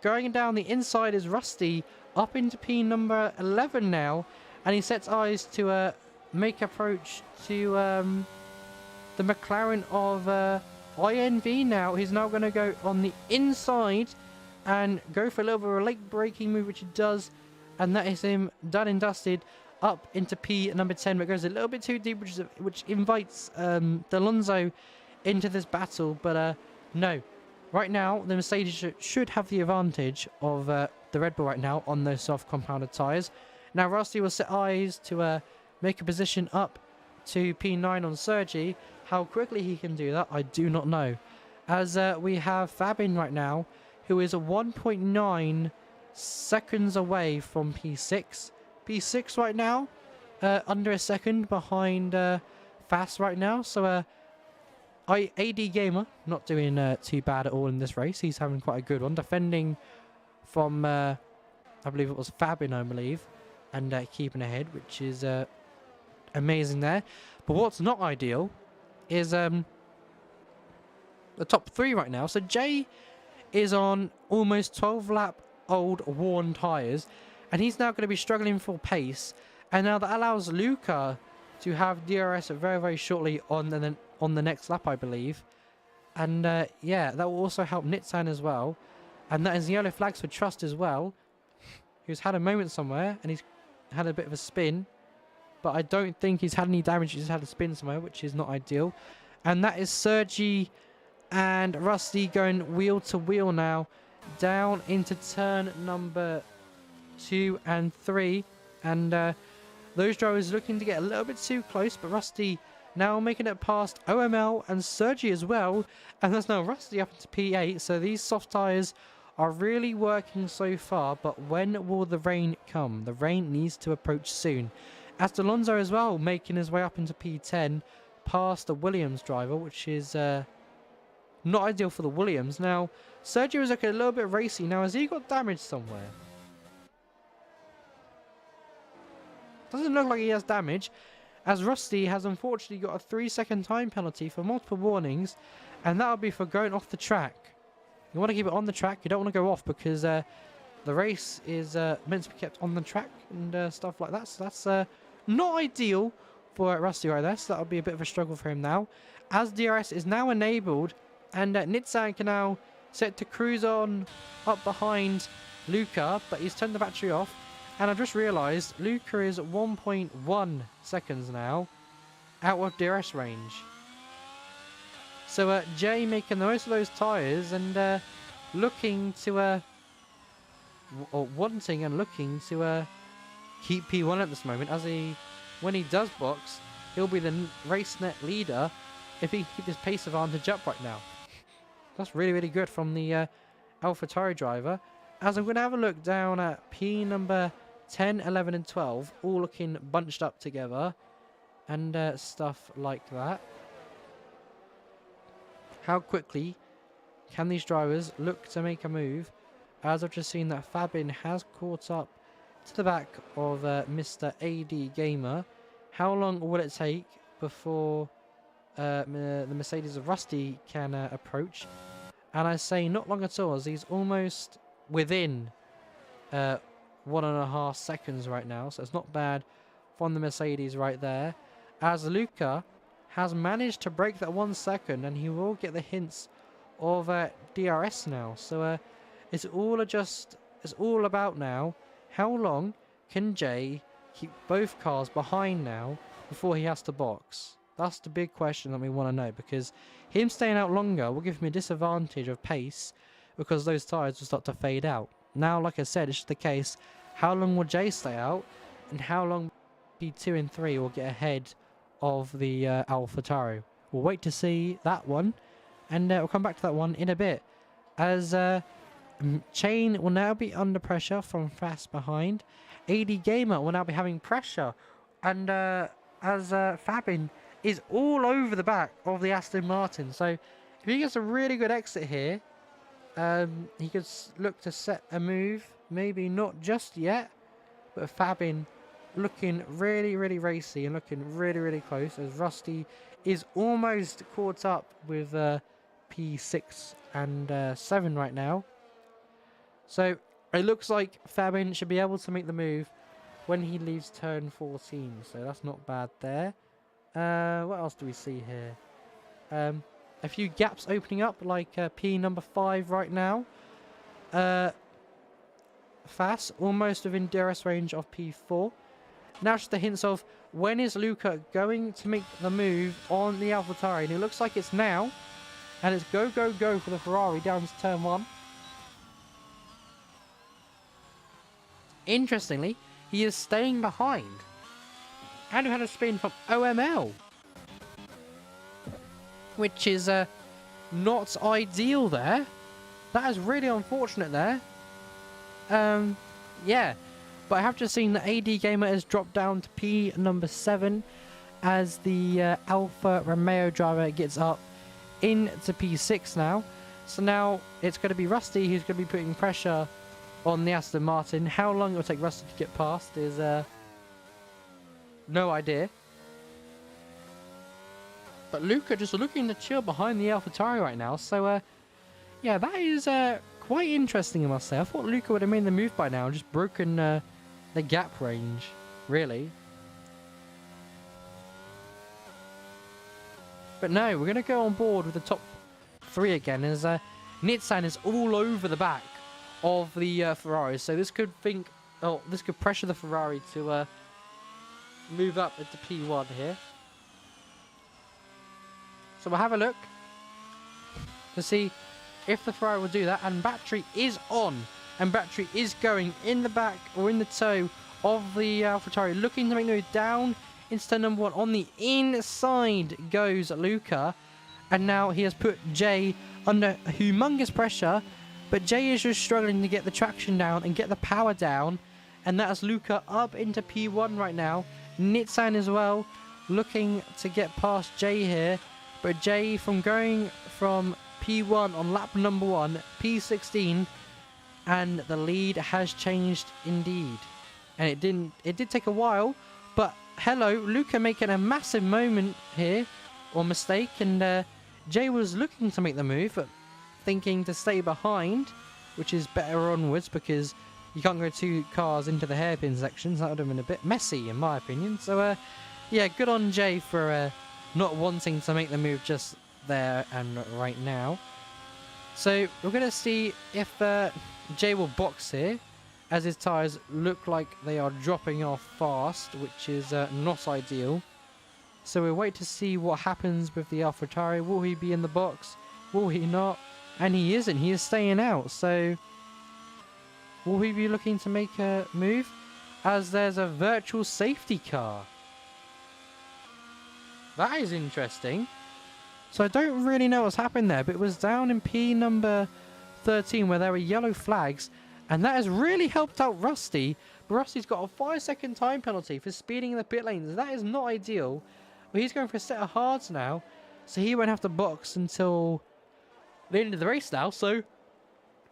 going down the inside is Rusty up into P number 11 now. And he sets eyes to make approach to the McLaren of INV now. He's now going to go on the inside and go for a little bit of a late braking move, which he does. And that is him done and dusted up into P number 10. But it goes a little bit too deep, which invites D'Alonso into this battle. But no. Right now, the Mercedes should have the advantage of the Red Bull right now on those soft compounded tyres. Now, Rusty will set eyes to make a position up to P9 on Sergi. How quickly he can do that, I do not know. As we have Fabin right now, who is 1.9 seconds away from P6. P6 right now, under a second behind Fast right now. So AD Gamer not doing too bad at all in this race. He's having quite a good one. Defending from, I believe it was Fabin, I believe. And keeping ahead, which is amazing there. But what's not ideal is the top 3 right now. So Jay is on almost 12 lap old worn tyres, and he's now going to be struggling for pace. And now that allows Luca to have DRS very, very shortly on the next lap, I believe. And yeah, that will also help Nitsan as well. And that is the yellow flags for Trust as well, who's had a moment somewhere and he's had a bit of a spin. But I don't think he's had any damage. He's just had a spin somewhere, which is not ideal. And that is Sergi and Rusty going wheel to wheel now. Down into turn number 2 and 3. And those drivers looking to get a little bit too close. But Rusty now making it past OML and Sergi as well. And there's now Rusty up into P8. So these soft tyres are really working so far. But when will the rain come? The rain needs to approach soon. As D'Alonso as well, making his way up into P10 past the Williams driver, which is not ideal for the Williams. Now, Sergio is looking a little bit racy. Now, has he got damage somewhere? Doesn't look like he has damage, as Rusty has unfortunately got a 3-second time penalty for multiple warnings, and that'll be for going off the track. You want to keep it on the track. You don't want to go off because the race is meant to be kept on the track and stuff like that. So that's not ideal for Rusty right there, so that'll be a bit of a struggle for him now. As DRS is now enabled, and Nitsan can now set to cruise on up behind Luca, but he's turned the battery off. And I've just realised Luca is 1.1 seconds now out of DRS range. So Jay making the most of those tyres and looking to, or wanting and looking to keep P1 at this moment. As when he does box, he'll be the race net leader if he can keep his pace advantage up right now. That's really, really good from the AlphaTauri driver. As I'm going to have a look down at P number 10, 11 and 12, all looking bunched up together and stuff like that. How quickly can these drivers look to make a move? As I've just seen that Fabin has caught up to the back of Mr. AD Gamer. How long will it take before the Mercedes of Rusty can approach? And I say not long at all, as he's almost within 1.5 seconds right now. So it's not bad from the Mercedes right there. As Luca has managed to break that 1 second, and he will get the hints of DRS now. So it's all about now. How long can Jay keep both cars behind now before he has to box? That's the big question that we want to know, because him staying out longer will give him a disadvantage of pace because those tyres will start to fade out. Now, like I said, it's just the case, how long will Jay stay out and how long P2 and 3 will get ahead of the AlphaTauri. We'll wait to see that one, and we'll come back to that one in a bit. As Chain will now be under pressure from fast behind. AD Gamer will now be having pressure, and as Fabin is all over the back of the Aston Martin. So if he gets a really good exit here, he could look to set a move. Maybe not just yet, but Fabin looking really, really racy and looking really, really close, as Rusty is almost caught up with P6 and 7 right now. So it looks like Fabin should be able to make the move when he leaves turn 14. So that's not bad there. What else do we see here? A few gaps opening up, like P number 5 right now. Fast, almost within DRS range of P4. Now just the hints of when is Luca going to make the move on the AlphaTauri. And it looks like it's now. And it's go, go, go for the Ferrari down to turn 1. Interestingly, he is staying behind. And we had a spin from OML, which is not ideal there. That is really unfortunate there. Yeah, but I have just seen that AD Gamer has dropped down to P number 7 as the Alfa Romeo driver gets up into P6 now. So now it's going to be Rusty who's going to be putting pressure on the Aston Martin. How long it will take Rusty to get past is no idea. But Luca just looking to chill behind the AlphaTauri right now. So yeah, that is quite interesting, I must say. I thought Luca would have made the move by now and just broken the gap range, really. But no, we're going to go on board with the top 3 again, as Nitsan is all over the back of the Ferrari. So this could this could pressure the Ferrari to move up into P1 here. So we'll have a look to see if the Ferrari will do that. And battery is on, and battery is going in the back or in the toe of the AlphaTauri, looking to make the move down into turn number 1. On the inside goes Luca, and now he has put Jay under humongous pressure, but Jay is just struggling to get the traction down and get the power down, and that is Luca up into P1 right now. Nitsan as well looking to get past Jay here, but Jay from going from P1 on lap number 1, P16, and the lead has changed indeed. And it did take a while, but hello, Luca making a massive moment here, or mistake, and Jay was looking to make the move, but thinking to stay behind, which is better onwards, because you can't go 2 cars into the hairpin sections. That would have been a bit messy in my opinion. So Yeah, good on Jay for not wanting to make the move just there and right now. So we're going to see if Jay will box here, as his tyres look like they are dropping off fast, which is not ideal. So we'll wait to see what happens with the AlphaTauri. Will he be in the box? Will he not? And he isn't. He is staying out. So will he be looking to make a move? As there's a virtual safety car. That is interesting. So I don't really know what's happened there, but it was down in P number 13 where there were yellow flags, and that has really helped out Rusty. But Rusty's got a 5-second time penalty for speeding in the pit lanes. That is not ideal. But he's going for a set of hards now, so he won't have to box until the end of the race now. So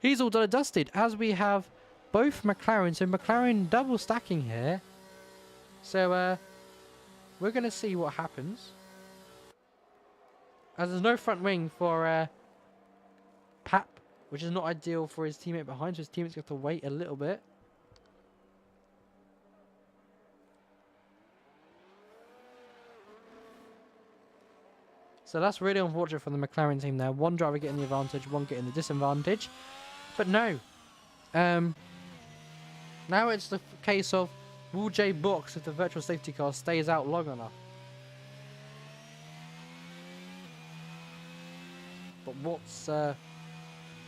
he's all done and dusted, as we have both McLaren. So McLaren double stacking here. So we're going to see what happens. As there's no front wing for Pap, which is not ideal for his teammate behind, so his teammate's going to have to wait a little bit. So that's really unfortunate for the McLaren team there. One driver getting the advantage, one getting the disadvantage. But no. Now it's the case of, will Jay box if the virtual safety car stays out long enough? But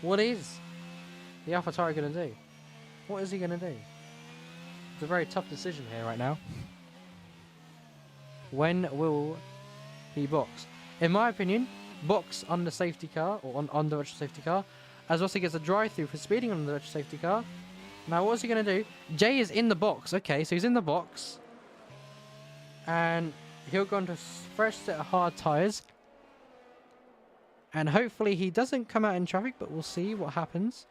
what is the AlphaTauri going to do? What is he going to do? It's a very tough decision here right now. When will he box? In my opinion, box under safety car, or under virtual safety car, as Rossi gets a drive-through for speeding on the virtual safety car. Now what's he going to do? Jay is in the box. Okay, so he's in the box. And he'll go into a fresh set of hard tyres. And hopefully he doesn't come out in traffic, but we'll see what happens.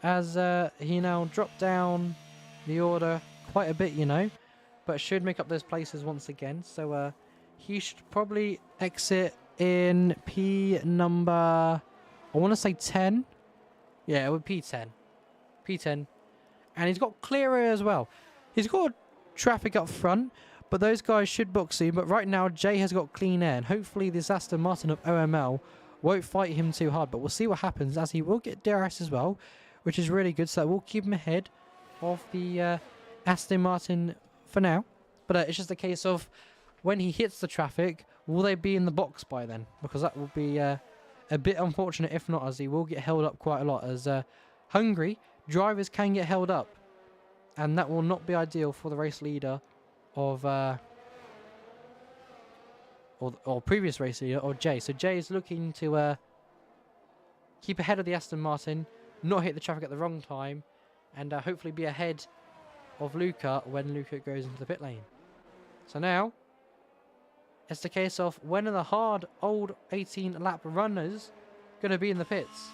As he now dropped down the order quite a bit, you know. But should make up those places once again. So he should probably exit in P number, I want to say 10. Yeah, it would P10. P10. And he's got clear air as well. He's got traffic up front, but those guys should box soon. But right now, Jay has got clean air. And hopefully this Aston Martin of OML won't fight him too hard, but we'll see what happens, as he will get DRS as well, which is really good. So we'll keep him ahead of the Aston Martin for now. But it's just a case of when he hits the traffic, will they be in the box by then? Because that will be a bit unfortunate if not, as he will get held up quite a lot. As Hungary, drivers can get held up, and that will not be ideal for the race leader of or previous race leader, or Jay. So Jay is looking to keep ahead of the Aston Martin, not hit the traffic at the wrong time, and hopefully be ahead of Luca when Luca goes into the pit lane. So now it's the case of, when are the hard old 18-lap runners going to be in the pits?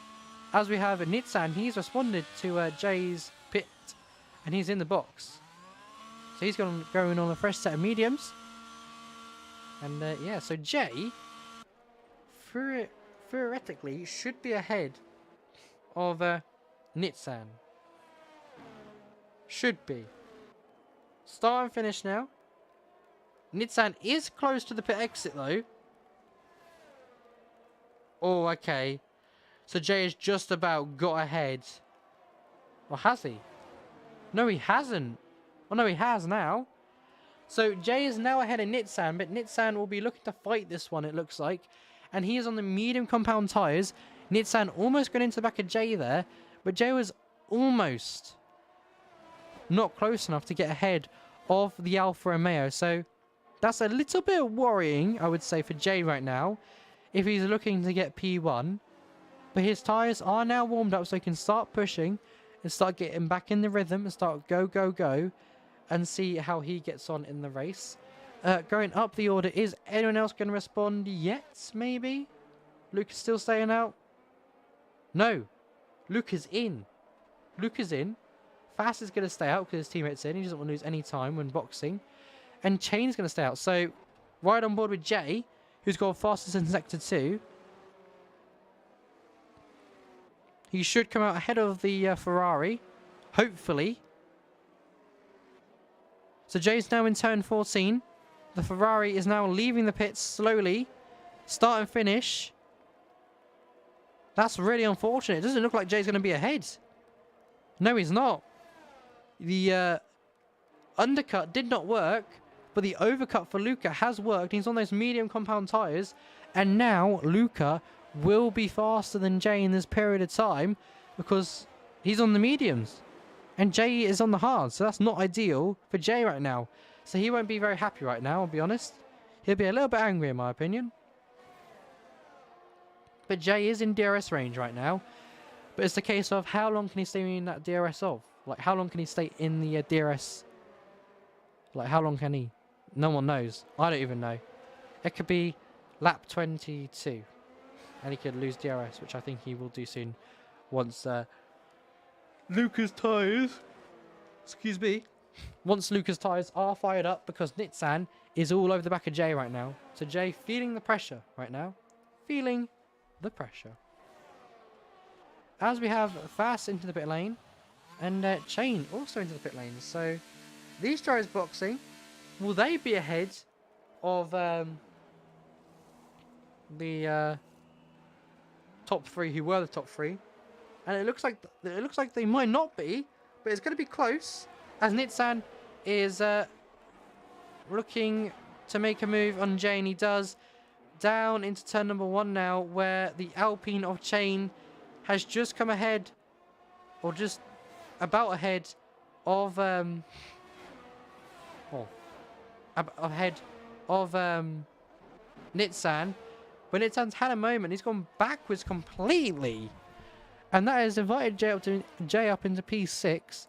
As we have Nitsan, he's responded to Jay's pit, and he's in the box. So he's going on a fresh set of mediums. And yeah, so Jay theoretically should be ahead of Nitsan. Should be. Start and finish now. Nitsan is close to the pit exit though. Oh, okay. So Jay has just about got ahead. Or has he? No, he hasn't. Oh no, he has now. So Jay is now ahead of Nitsan, but Nitsan will be looking to fight this one, it looks like. And he is on the medium compound tyres. Nitsan almost got into the back of Jay there, but Jay was almost not close enough to get ahead of the Alfa Romeo. So that's a little bit worrying, I would say, for Jay right now, if he's looking to get P1. But his tyres are now warmed up, so he can start pushing and start getting back in the rhythm and start go, and see how he gets on in the race. Going up the order, is anyone else going to respond yet, maybe? Luke is still staying out? No. Luke is in. Luke is in. Fast is going to stay out because his teammate's in. He doesn't want to lose any time when boxing. And Chain's going to stay out. So, right on board with Jay, who's got fastest in Sector 2. He should come out ahead of the Ferrari. Hopefully. So Jay's now in turn 14. the Ferrari is now leaving the pits slowly. Start and finish. That's really unfortunate. It doesn't look like Jay's going to be ahead. No, he's not. The undercut did not work, but the overcut for Luca has worked. He's on those medium compound tyres, and now Luca will be faster than Jay in this period of time because he's on the mediums and Jay is on the hards, so that's not ideal for Jay right now. So he won't be very happy right now, I'll be honest. He'll be a little bit angry in my opinion. But Jay is in DRS range right now. But it's the case of how long can he stay in that DRS of? Like, how long can he stay in the DRS? Like, how long can he? No one knows. I don't even know. It could be lap 22. And he could lose DRS, which I think he will do soon. Once Luca's tyres... Excuse me. Once Luca's tyres are fired up, because Nitsan is all over the back of Jay right now. So Jay feeling the pressure right now. Feeling the pressure. As we have Fast into the pit lane. And Chain also into the pit lane. So these drivers boxing. Will they be ahead of the top three who were the top three? And it looks like they might not be, but it's going to be close as Nitsan is looking to make a move on Jay, and he does. Down into turn number 1 now, where the Alpine of Chain has just come ahead, or just about ahead of ahead of Nitsan. But Nitsan's had a moment. He's gone backwards completely, and that has invited Jay up into P6,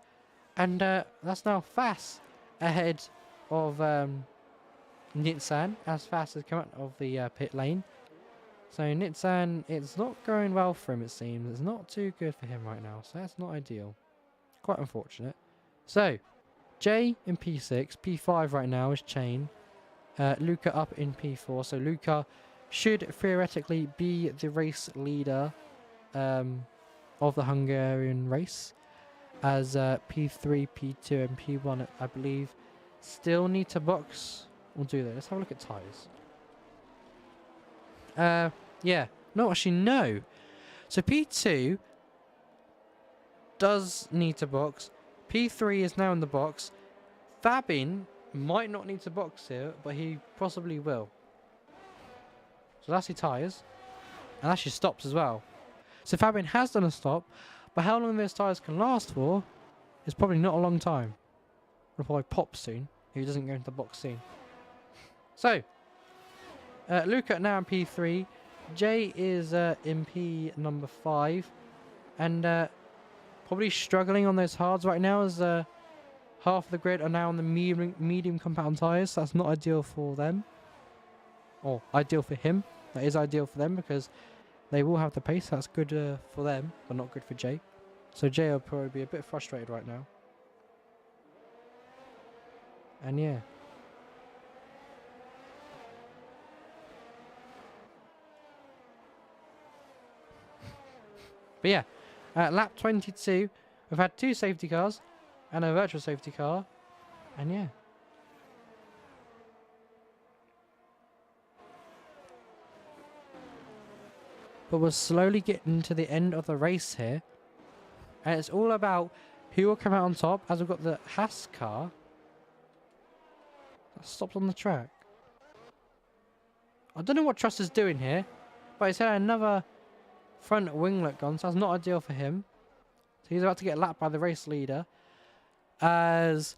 and that's now Fast ahead of Nitsan, as Fast has come out of the pit lane. So Nitsan, it's not going well for him, it seems. It's not too good for him right now, so that's not ideal. Quite unfortunate. So Jay in P6, P5 right now is Chain. Luca up in P4, so Luca should theoretically be the race leader of the Hungarian race, as P3, P2 and P1 I believe still need to box. We'll do that. Let's have a look at tyres. Yeah. No, actually, no. So P2 does need to box. P3 is now in the box. Fabin might not need to box here, but he possibly will. So that's your tyres. And that's your stops as well. So Fabin has done a stop, but how long those tyres can last for is probably not a long time. It'll probably pop soon if he doesn't go into the box soon. So, Luca now in P3. Jay is in P number 5. And probably struggling on those hards right now, as half of the grid are now on the medium compound tyres. So that's not ideal for them. Or ideal for him. That is ideal for them because they will have the pace. That's good for them, but not good for Jay. So Jay will probably be a bit frustrated right now. And yeah. But yeah, at lap 22, we've had 2 safety cars and a virtual safety car. And yeah. But we're slowly getting to the end of the race here. And it's all about who will come out on top, as we've got the Haas car that stopped on the track. I don't know what Truss is doing here, but he's had another front winglet gone, so that's not ideal for him. So he's about to get lapped by the race leader, as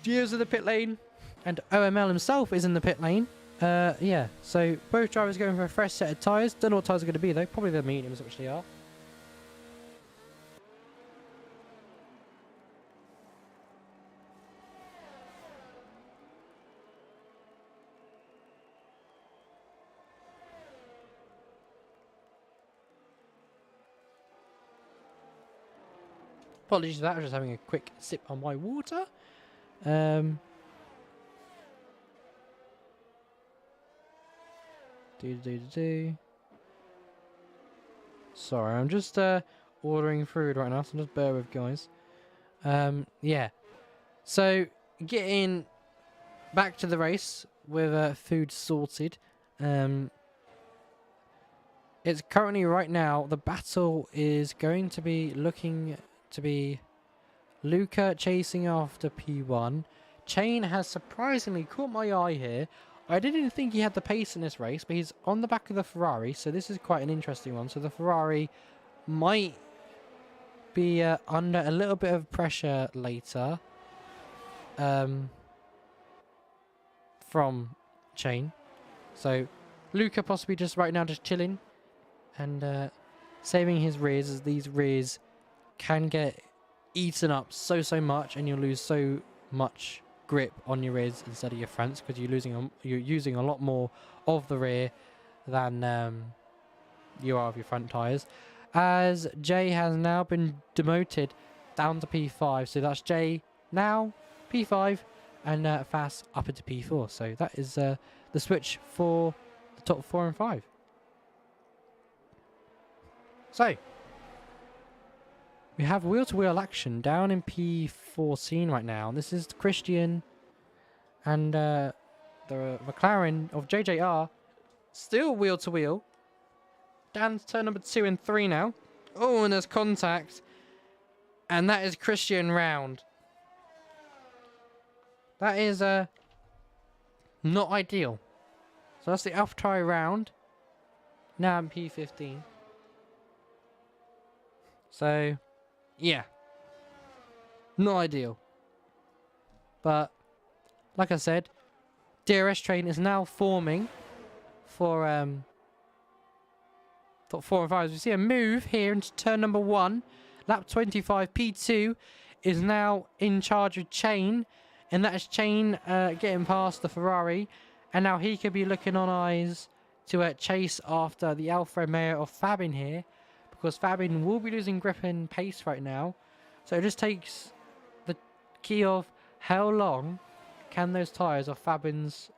Gio's in the pit lane and OML himself is in the pit lane. Yeah, so both drivers going for a fresh set of tyres. Don't know what tyres are going to be though. Probably the mediums, which they are. Apologies for that. I was just having a quick sip on my water. Sorry, I'm just ordering food right now, so just bear with, guys. Yeah. So getting back to the race with food sorted. It's currently right now, the battle is going to be looking to be Luca chasing after P1. Chain has surprisingly caught my eye here. I didn't think he had the pace in this race, but he's on the back of the Ferrari, so this is quite an interesting one. So the Ferrari might be under a little bit of pressure later from Chain. So Luca possibly just right now just chilling and saving his rears, as these rears can get eaten up so much, and you'll lose so much grip on your rears instead of your fronts, because you're using a lot more of the rear than you are of your front tires. As Jay has now been demoted down to P5, so that's Jay now P5 and Fass up into P4. So that is the switch for the top 4 and 5. So we have wheel-to-wheel action down in P14 right now. This is Christian and the McLaren of JJR. Still wheel-to-wheel. Down to turn number 2 and 3 now. Oh, and there's contact. And that is Christian round. That is not ideal. So that's the AlphaTauri round. Now in P15. So, yeah. Not ideal. But, like I said, DRS train is now forming for top 4 and 5. We see a move here into turn number 1. Lap 25, P2 is now in charge of Chain. And that is Chain getting past the Ferrari. And now he could be looking on eyes to chase after the Alfa Romeo of Fabin here. Because Fabin will be losing grip and pace right now. So it just takes the key of how long can those tyres of Fabin's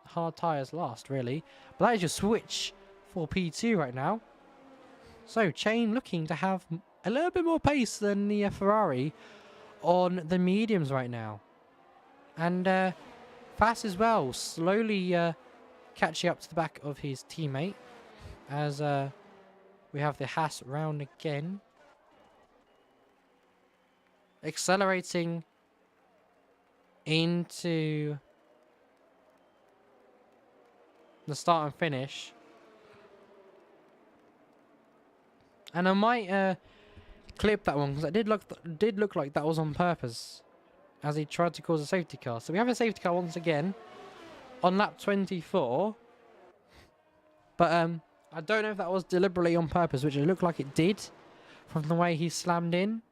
hard tyres last, really. But that is your switch for P2 right now. So Chain looking to have a little bit more pace than the Ferrari on the mediums right now. And Fass as well, slowly catching up to the back of his teammate. As we have the Haas round again. Accelerating into the start and finish. And I might clip that one, because it did look like that was on purpose, as he tried to cause a safety car. So we have a safety car once again on lap 24. But I don't know if that was deliberately on purpose, which it looked like it did from the way he slammed in.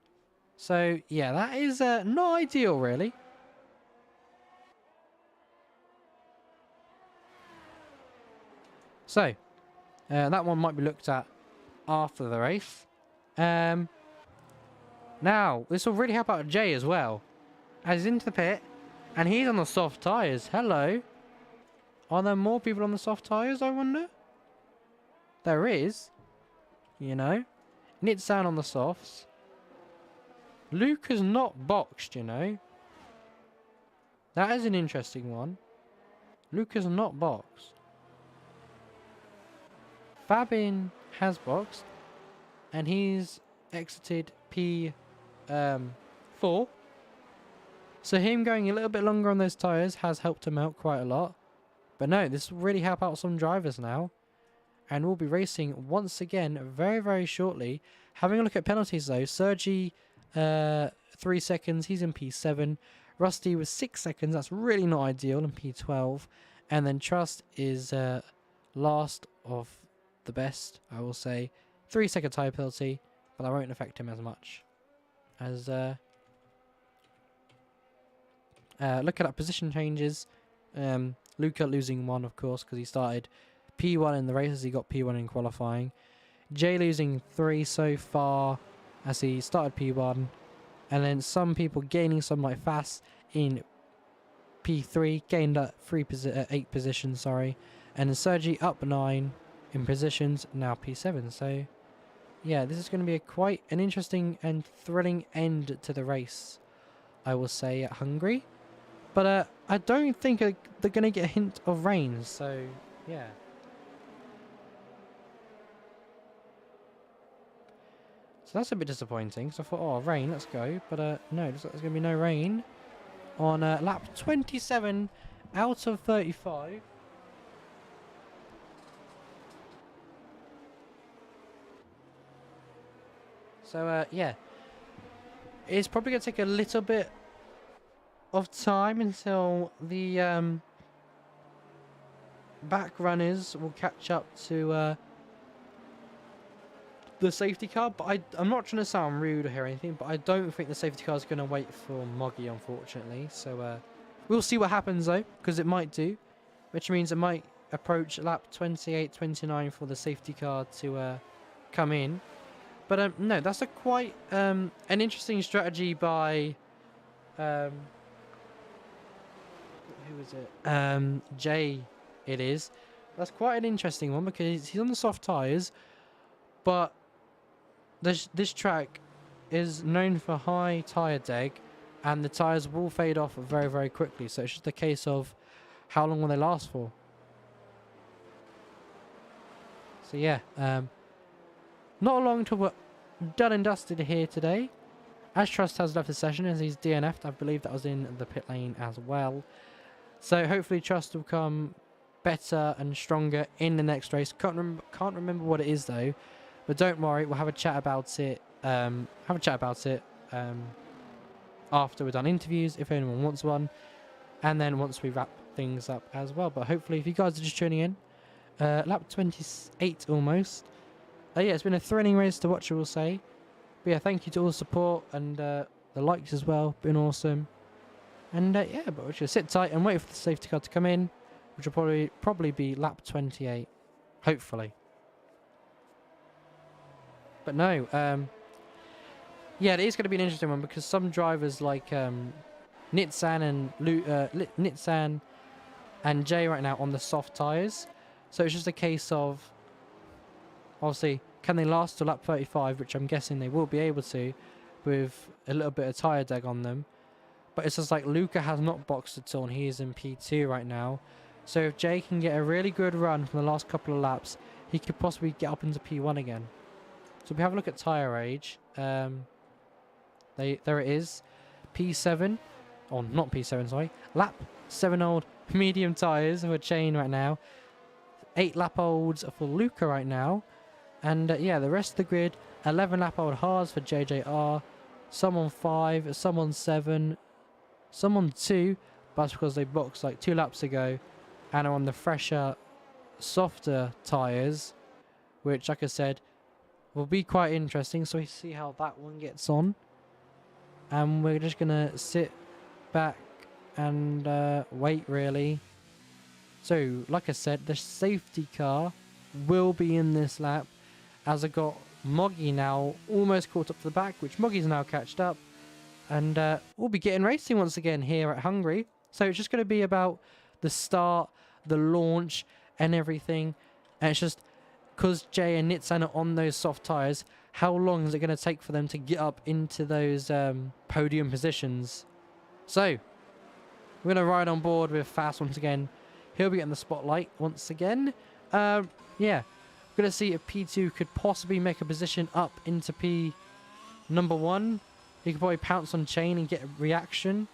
So yeah, that is not ideal, really. So that one might be looked at after the race. Now, this will really help out Jay as well. As he's into the pit, and he's on the soft tyres. Hello. Are there more people on the soft tyres, I wonder? There is. You know. Nitsan on the softs. Luke is not boxed, you know. That is an interesting one. Luke is not boxed. Fabin has boxed. And he's exited P4. So him going a little bit longer on those tyres has helped him out quite a lot. But no, this will really help out some drivers now. And we'll be racing once again very, very shortly. Having a look at penalties though. Sergi, 3 seconds. He's in P7. Rusty was 6 seconds. That's really not ideal in P12. And then Trust is last of the best, I will say. 3 second tyre penalty. But that won't affect him as much. As looking at position changes. Luca losing 1, of course, because he started P1 in the races. He got P1 in qualifying. Jay losing 3 so far as he started P1. And then some people gaining some, like Fass in P3. Gained 8 positions, sorry. And then Sergi up 9 in positions, now P7. So, yeah, this is going to be quite an interesting and thrilling end to the race, I will say, at Hungary. But I don't think they're going to get a hint of rain. So, yeah. So that's a bit disappointing. So I thought, oh, rain, let's go. But no, there's going to be no rain on lap 27 out of 35. So, yeah. It's probably going to take a little bit of time until the back runners will catch up to the safety car. But I'm not trying to sound rude or hear anything, but I don't think the safety car is going to wait for Moggy, unfortunately. So, we'll see what happens, though, because it might do. Which means it might approach lap 28, 29 for the safety car to come in. But no, that's a quite an interesting strategy by who is it? Jay, it is. That's quite an interesting one because he's on the soft tires, but this track is known for high tire deg, and the tires will fade off very, very quickly. So it's just a case of how long will they last for. So yeah, not long to what done and dusted here today. As Trust has left the session as he's DNF'd. I believe that was in the pit lane as well. So hopefully Trust will come better and stronger in the next race. Can't remember what it is though. But don't worry, we'll have a chat about it. After we're done interviews, if anyone wants one, and then once we wrap things up as well. But hopefully, if you guys are just tuning in, lap 28 almost. Yeah, it's been a thrilling race to watch, I will say. But yeah, thank you to all the support and the likes as well. Been awesome. And yeah, but we'll just sit tight and wait for the safety car to come in, which will probably be lap 28, hopefully. But no, yeah, it is going to be an interesting one because some drivers like Nitsan and Jay right now on the soft tires. So it's just a case of, obviously, can they last to lap 35, which I'm guessing they will be able to, with a little bit of tyre deg on them. But it's just like Luca has not boxed at all, and he is in P2 right now. So if Jay can get a really good run from the last couple of laps, he could possibly get up into P1 again. So if we have a look at tyre age, there it is, P7, or not P7, sorry, lap 7 old medium tyres for Chain right now, 8 lap olds for Luca right now, and yeah, the rest of the grid, 11 lap old hards for JJR, some on 5, some on 7, some on 2, but that's because they boxed like 2 laps ago, and are on the fresher, softer tyres, which, like I said, will be quite interesting. So we see how that one gets on, and we're just gonna sit back and wait, really. So like I said, the safety car will be in this lap, as I got Moggy now almost caught up to the back, which Moggy's now catched up, and we'll be getting racing once again here at Hungary. So it's just going to be about the start, the launch and everything, and it's just because Jay and Nitsan are on those soft tyres, how long is it going to take for them to get up into those podium positions? So we're going to ride on board with Fast once again. He'll be getting the spotlight once again. Yeah, we're going to see if P2 could possibly make a position up into P number 1. He could probably pounce on Chain and get a reaction.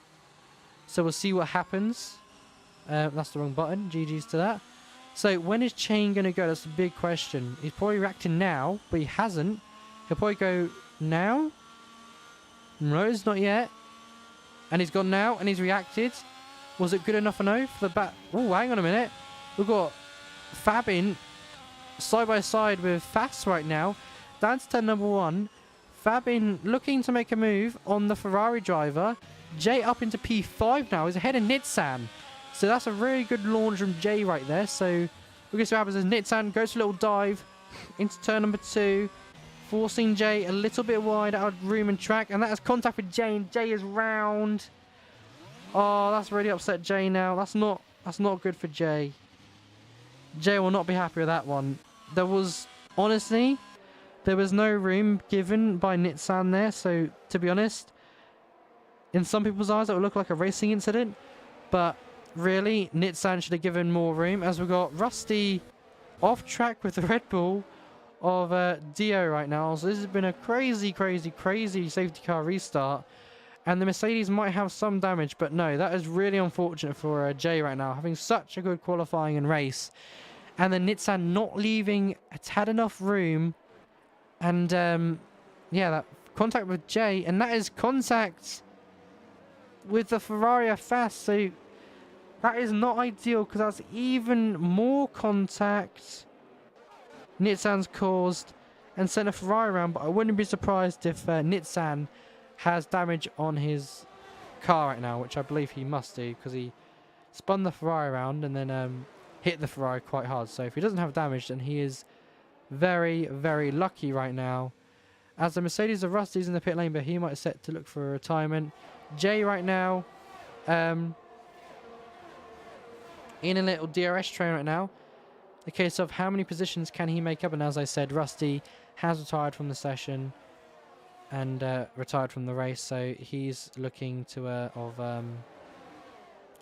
So we'll see what happens. That's the wrong button. GG's to that. So when is Chain going to go? That's a big question. He's probably reacting now, but he hasn't. He'll probably go now. No, it's not yet. And he's gone now, and he's reacted. Was it good enough or no for the back? Oh, hang on a minute. We've got Fabin side by side with Fast right now. Down to turn number 1. Fabin looking to make a move on the Ferrari driver. Jay up into P5 now. He's ahead of Nitsan. So that's a really good launch from Jay right there. So we're going to see what happens as Nitsan goes for a little dive into turn number 2. Forcing Jay a little bit wide out of room and track. And that has contact with Jay. And Jay is round. Oh, that's really upset Jay now. That's not good for Jay. Jay will not be happy with that one. There was, honestly, there was no room given by Nitsan there. So, to be honest, in some people's eyes, it would look like a racing incident. But really, Nitsan should have given more room, as we've got Rusty off track with the Red Bull of Dio right now. So this has been a crazy safety car restart. And the Mercedes might have some damage, but no, that is really unfortunate for Jay right now, having such a good qualifying and race. And then Nitsan not leaving, it's had enough room. And yeah, that contact with Jay, and that is contact with the Ferrari fast. So that is not ideal, because that's even more contact Nitsan's caused and sent a Ferrari around. But I wouldn't be surprised if Nitsan has damage on his car right now, which I believe he must do, because he spun the Ferrari around and then hit the Ferrari quite hard. So if he doesn't have damage, then he is very lucky right now. As the Mercedes of Rusty's in the pit lane, but he might set to look for a retirement. Jay right now in a little DRS train right now. The case of how many positions can he make up, and as I said, Rusty has retired from the session and retired from the race, so he's looking to have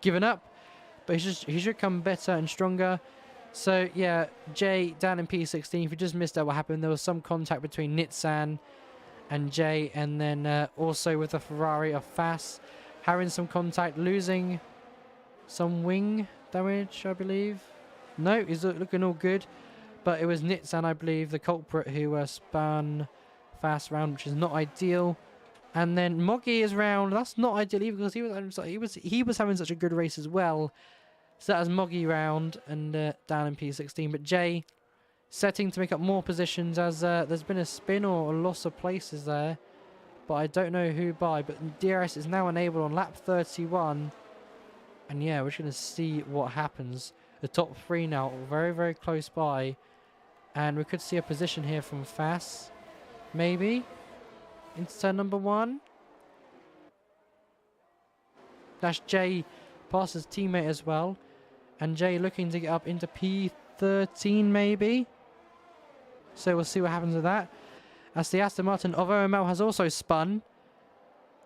given up, but he should come better and stronger. So yeah, Jay down in P16. If you just missed out what happened, there was some contact between Nitsan and Jay, and then also with the Ferrari of Fass having some contact, losing some wing damage, I believe. No, he's looking all good, but it was Nitsan, I believe, the culprit, who spun Fast round, which is not ideal. And then Moggy is round. That's not ideal either, because he was having such a good race as well. So that is Moggy round and down in P16. But Jay setting to make up more positions, as there's been a spin or a loss of places there, but I don't know who by. But DRS is now enabled on lap 31, and yeah, we're just going to see what happens. The top three now very close by, and we could see a position here from Fass. Maybe into turn number 1. That's Jay passes teammate as well, and Jay looking to get up into P13 maybe. So we'll see what happens with that. As the Aston Martin of OML has also spun,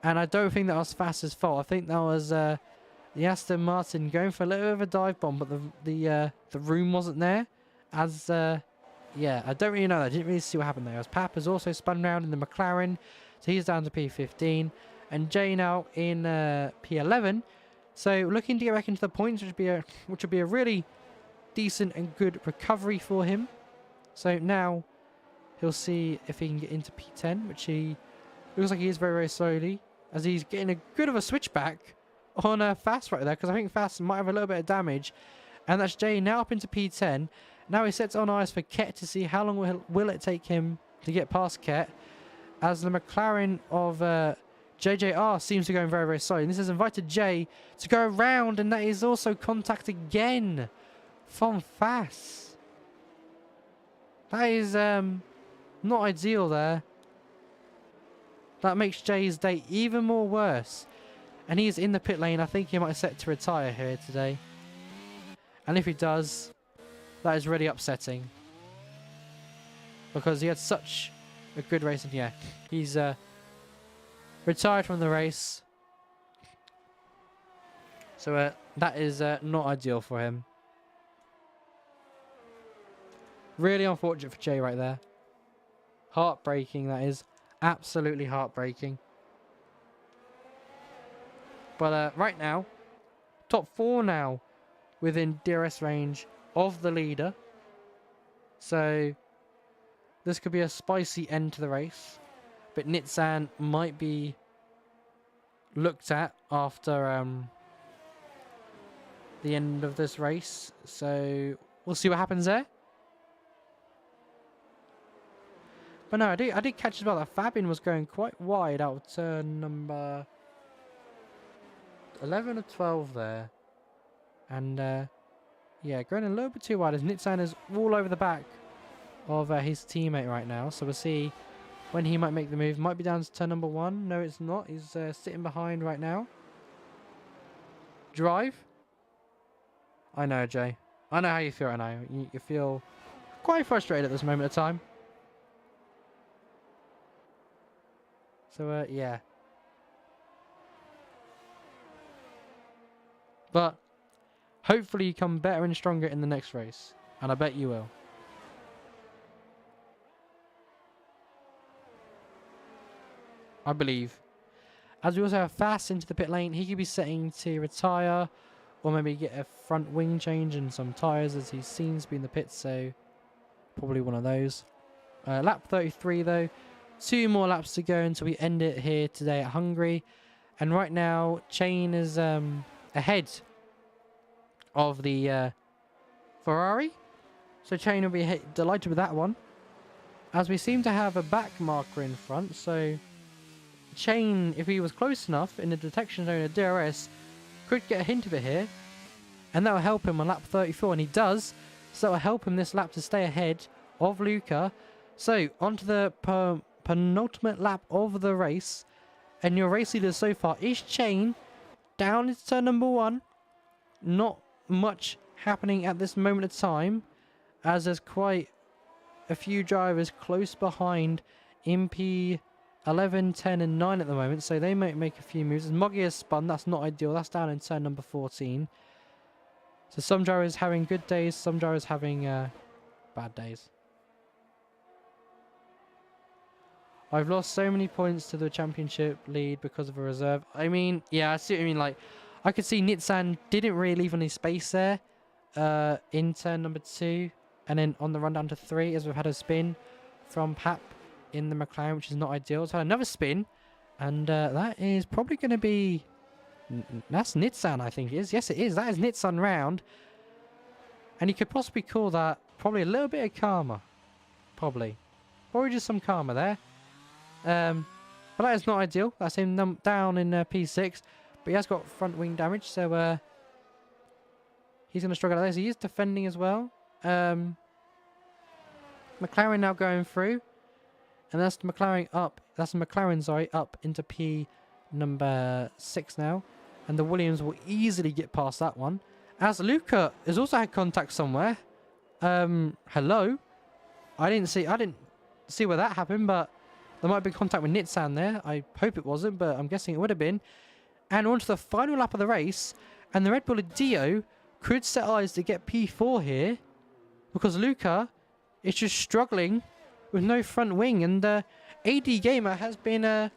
and I don't think that was Fass's fault. I think that was the Aston Martin going for a little bit of a dive bomb, but the room wasn't there. As yeah, I don't really know that. I didn't really see what happened there. As Pap has also spun round in the McLaren, so he's down to P15. And Jay now in P11. So looking to get back into the points, which would be a really decent and good recovery for him. So now he'll see if he can get into P10, which he looks like he is very slowly, as he's getting a good of a switchback on Fass right there, because I think Fass might have a little bit of damage. And that's Jay now up into P10. Now he sets on eyes for Ket to see how long will it take him to get past Ket, as the McLaren of JJR seems to be going very slowly. And this has invited Jay to go around, and that is also contact again from Fass. That is not ideal there. That makes Jay's day even more worse. And he's in the pit lane. I think he might set to retire here today. And if he does, that is really upsetting, because he had such a good race. And yeah, he's retired from the race. So that is not ideal for him. Really unfortunate for Jay right there. Heartbreaking, that is. Absolutely heartbreaking. But right now, top 4 now within DRS range of the leader. So this could be a spicy end to the race. But Nitsan might be looked at after the end of this race. So we'll see what happens there. But no, I did catch as well that Fabian was going quite wide out of turn number 11 or 12 there. And yeah, going a little bit too wide, as Nitsan is all over the back of his teammate right now. So we'll see when he might make the move. Might be down to turn number 1. No, it's not. He's sitting behind right now. Drive. I know, Jay. I know how you feel right now. You feel quite frustrated at this moment of time. So, yeah. But hopefully you come better and stronger in the next race. And I bet you will. I believe. As we also have Fast into the pit lane, he could be setting to retire. Or maybe get a front wing change and some tyres as he seems to be in the pits. So probably one of those. Lap 33 though. 2 more laps to go until we end it here today at Hungary. And right now, Chain is ahead of the Ferrari. So Chain will be delighted with that one. As we seem to have a back marker in front. So Chain, if he was close enough in the detection zone of DRS, could get a hint of it here. And that will help him on lap 34. And he does. So that will help him this lap to stay ahead of Luca. So onto the penultimate lap of the race. And your race leader so far is Chain. Down into turn number 1. Not much happening at this moment of time, as there's quite a few drivers close behind in P11, 10 and 9 at the moment, so they might make a few moves. As Moggy has spun, that's not ideal. That's down in turn number 14. So some drivers having good days, some drivers having bad days. I've lost so many points to the championship lead because of a reserve. I mean, yeah, I see what you mean. Like, I could see Nitsan didn't really leave any space there in turn number 2. And then on the run down to 3, as we've had a spin from Pap in the McLaren, which is not ideal. So another spin. And that is probably going to be... That's Nitsan, I think it is. Yes, it is. That is Nitsan round. And you could possibly call that probably a little bit of karma. Probably just some karma there. But that is not ideal. That's him down in P6. But he has got front wing damage, so he's going to struggle at this. He is defending as well. McLaren now going through. And that's the McLaren up. That's the McLaren, sorry, up into P number 6 now. And the Williams will easily get past that one. As Luca has also had contact somewhere. Hello. I didn't see where that happened, but there might be contact with Nitsan there. I hope it wasn't, but I'm guessing it would have been. And on to the final lap of the race. And the Red Bull Dio could set eyes to get P4 here. Because Luca is just struggling with no front wing. And AD Gamer has been,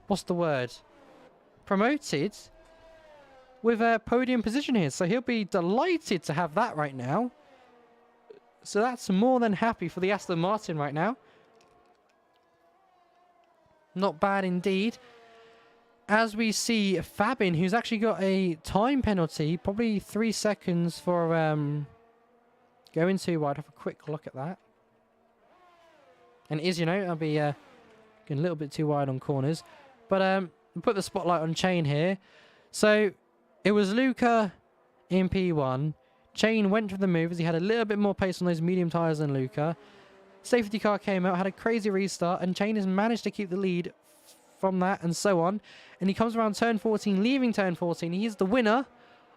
what's the word? Promoted with a podium position here. So he'll be delighted to have that right now. So that's more than happy for the Aston Martin right now. Not bad indeed. As we see Fabin, who's actually got a time penalty, probably 3 seconds for going too wide. Have a quick look at that. And it is, you know, I'll be getting a little bit too wide on corners. But put the spotlight on Chain here. So it was Luca in P1. Chain went for the move as he had a little bit more pace on those medium tyres than Luca. Safety car came out, had a crazy restart, and Chain has managed to keep the lead from that and so on. And he comes around turn 14, leaving turn 14. He is the winner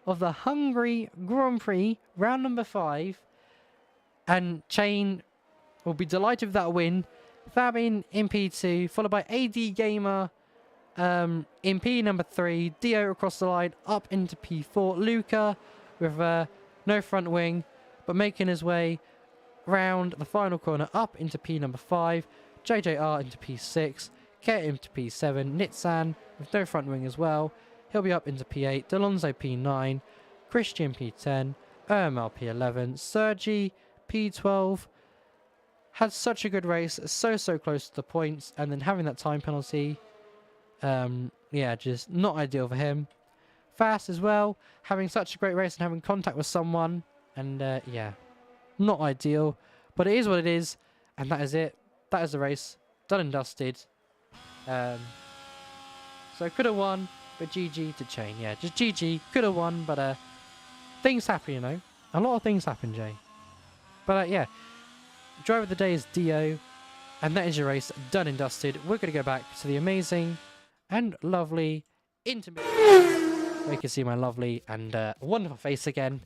of the Hungary Grand Prix, round number 5. And Chain will be delighted with that win. Fabin in P2, followed by AD Gamer in P number 3. Dio across the line, up into P4. Luca with no front wing, but making his way round the final corner up into P number 5. JJR into P6. Ket into P7. Nitsan with no front wing as well. He'll be up into P8. Delonzo P9. Christian P10. OML P11. Sergi P12. Had such a good race. So close to the points. And then having that time penalty. Yeah, just not ideal for him. Fast as well. Having such a great race and having contact with someone. And yeah, not ideal. But it is what it is. And that is it. That is the race. Done and dusted. So could have won, but GG to Chain. Yeah, just GG. Could have won, but things happen, you know. A lot of things happen, Jay. But yeah, driver of the day is Dio, and that is your race done and dusted. We're going to go back to the amazing and lovely intermediate. You can see my lovely and wonderful face again.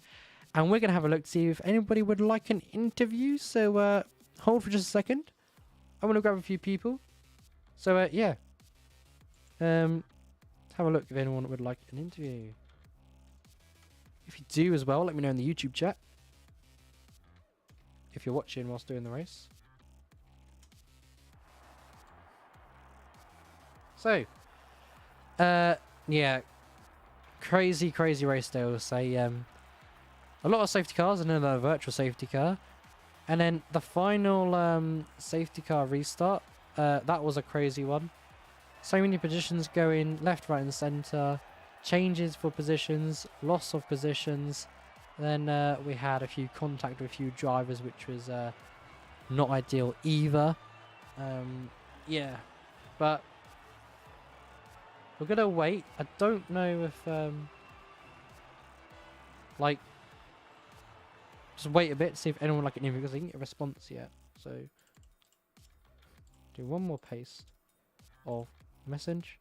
And we're going to have a look to see if anybody would like an interview. So hold for just a second. I want to grab a few people. So yeah. Let's have a look if anyone would like an interview. If you do as well, let me know in the YouTube chat. If you're watching whilst doing the race. So, yeah, crazy race day, I will say. A lot of safety cars and then a virtual safety car. And then the final safety car restart, that was a crazy one. So many positions going left, right and centre. Changes for positions, loss of positions. Then we had a few contact with a few drivers, which was not ideal either. Yeah, but we're going to wait. I don't know if, like, just wait a bit to see if anyone like an interview, because I didn't get a response yet. So, do one more paste of message.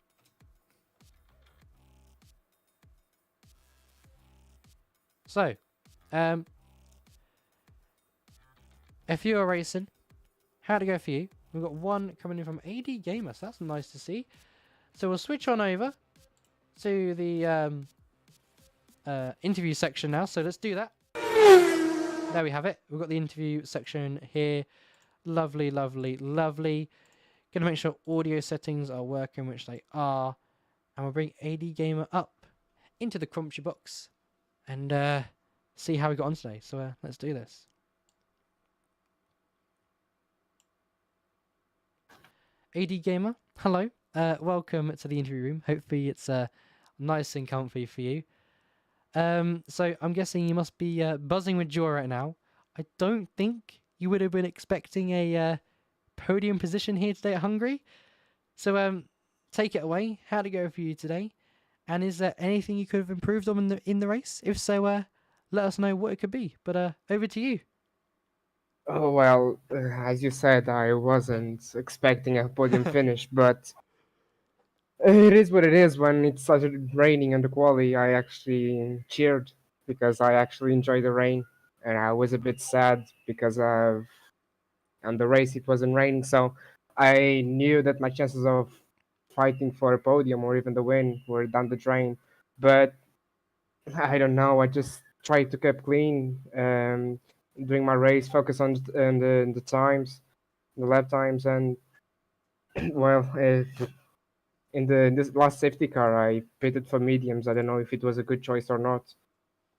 So, if you are racing, how'd it go for you? We've got one coming in from AD Gamer, so that's nice to see. So we'll switch on over to the interview section now. So let's do that. There we have it. We've got the interview section here. Lovely. Gonna make sure audio settings are working, which they are. And we'll bring AD Gamer up into the Crunchy box and see how we got on today. So let's do this. AD Gamer, hello. Welcome to the interview room. Hopefully it's nice and comfy for you. So I'm guessing you must be buzzing with joy right now. I don't think you would have been expecting a podium position here today at Hungary. So take it away. How'd it go for you today? And is there anything you could have improved on in the race? If so, let us know what it could be. But over to you. Oh, well, as you said, I wasn't expecting a podium finish, but it is what it is. When it started raining on the quali, I actually cheered because I actually enjoy the rain, and I was a bit sad because on the race it wasn't raining, so I knew that my chances of fighting for a podium or even the win were down the drain. But I don't know. I just tried to keep clean during my race, focus on the times, the lap times, and well, in this last safety car, I pitted for mediums. I don't know if it was a good choice or not,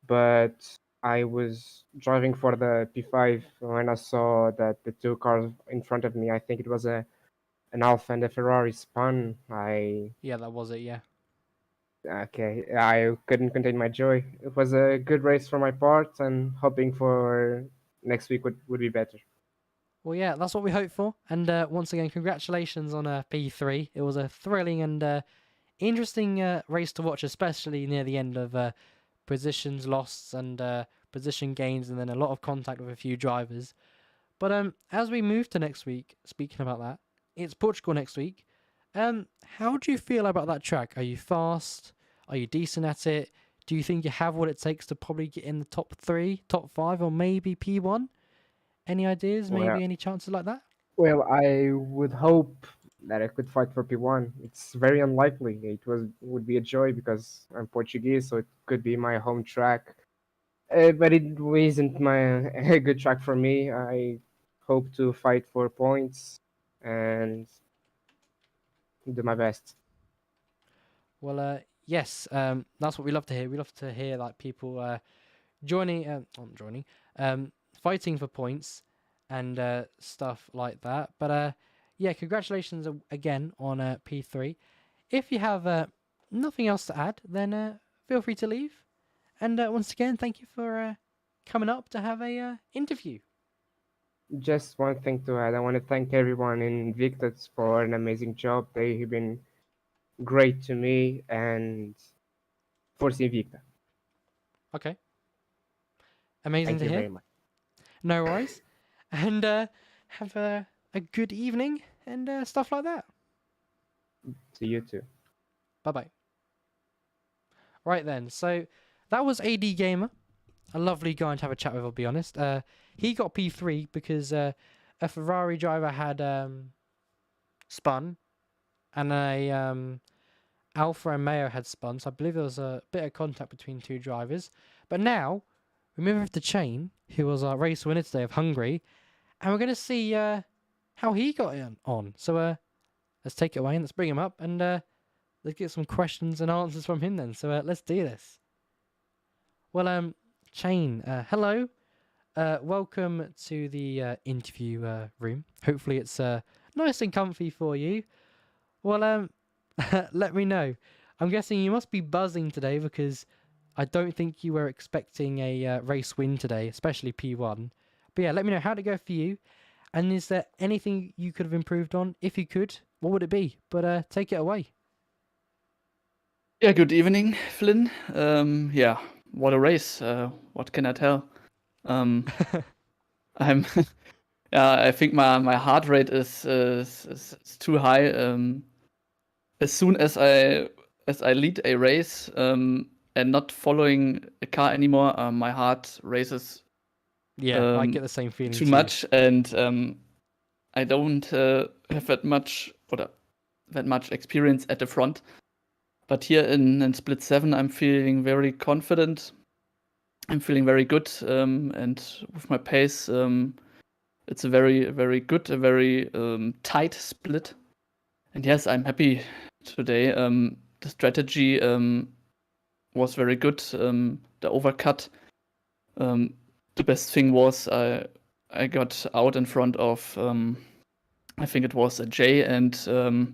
but I was driving for the P5 when I saw that the two cars in front of me, I think it was an Alfa and a Ferrari, spun. Yeah, that was it. Yeah. Okay, I couldn't contain my joy. It was a good race for my part, and hoping for next week would be better. Well, yeah, that's what we hope for. And once again, congratulations on P3. It was a thrilling and interesting race to watch, especially near the end of positions lost and position gains, and then a lot of contact with a few drivers. But as we move to next week, speaking about that, it's Portugal next week. How do you feel about that track? Are you fast? Are you decent at it? Do you think you have what it takes to probably get in the top 3, top 5, or maybe P1? Any ideas? Well, Maybe any chances like that? well, I would hope that I could fight for P1. It's very unlikely. Would be a joy because I'm Portuguese, so it could be my home track. But it isn't a good track for me. I hope to fight for points and do my best. Well, yes, that's what we love to hear. We love to hear like people joining, not joining, fighting for points and stuff like that. But yeah, congratulations again on P3. If you have nothing else to add, then feel free to leave. And once again, thank you for coming up to have a interview. Just one thing to add. I want to thank everyone in Victus for an amazing job. They have been great to me and Force Invicta. Okay, amazing Thank to you hear. very much. No worries. And have a good evening and stuff like that. To you too. Bye bye. Right then, so that was AD Gamer. A lovely guy to have a chat with, I'll be honest. He got P3 because a Ferrari driver had spun and Alfa and Mayo had spun, so I believe there was a bit of contact between two drivers. But now we move over to Chain, who was our race winner today of Hungary, and we're going to see how he got on. So let's take it away and let's bring him up and let's get some questions and answers from him then. So let's do this. Well, Chain, hello. Welcome to the interview room. Hopefully it's nice and comfy for you. Well, let me know. I'm guessing you must be buzzing today because I don't think you were expecting a race win today, especially P1. But yeah, let me know how did it go for you, and is there anything you could have improved on? If you could, what would it be? But take it away. Yeah, good evening, Flynn. Yeah, what a race. What can I tell? I'm I think my heart rate is too high. As soon as I lead a race and not following a car anymore, my heart races Yeah, I get the same feeling too too. much, and I don't have that much experience at the front. But here in Split 7, I'm feeling very confident. I'm feeling very good, and with my pace, it's a very, very good, a very tight split. And yes, I'm happy today. The strategy was very good. The overcut. The best thing was I got out in front of I think it was a J and the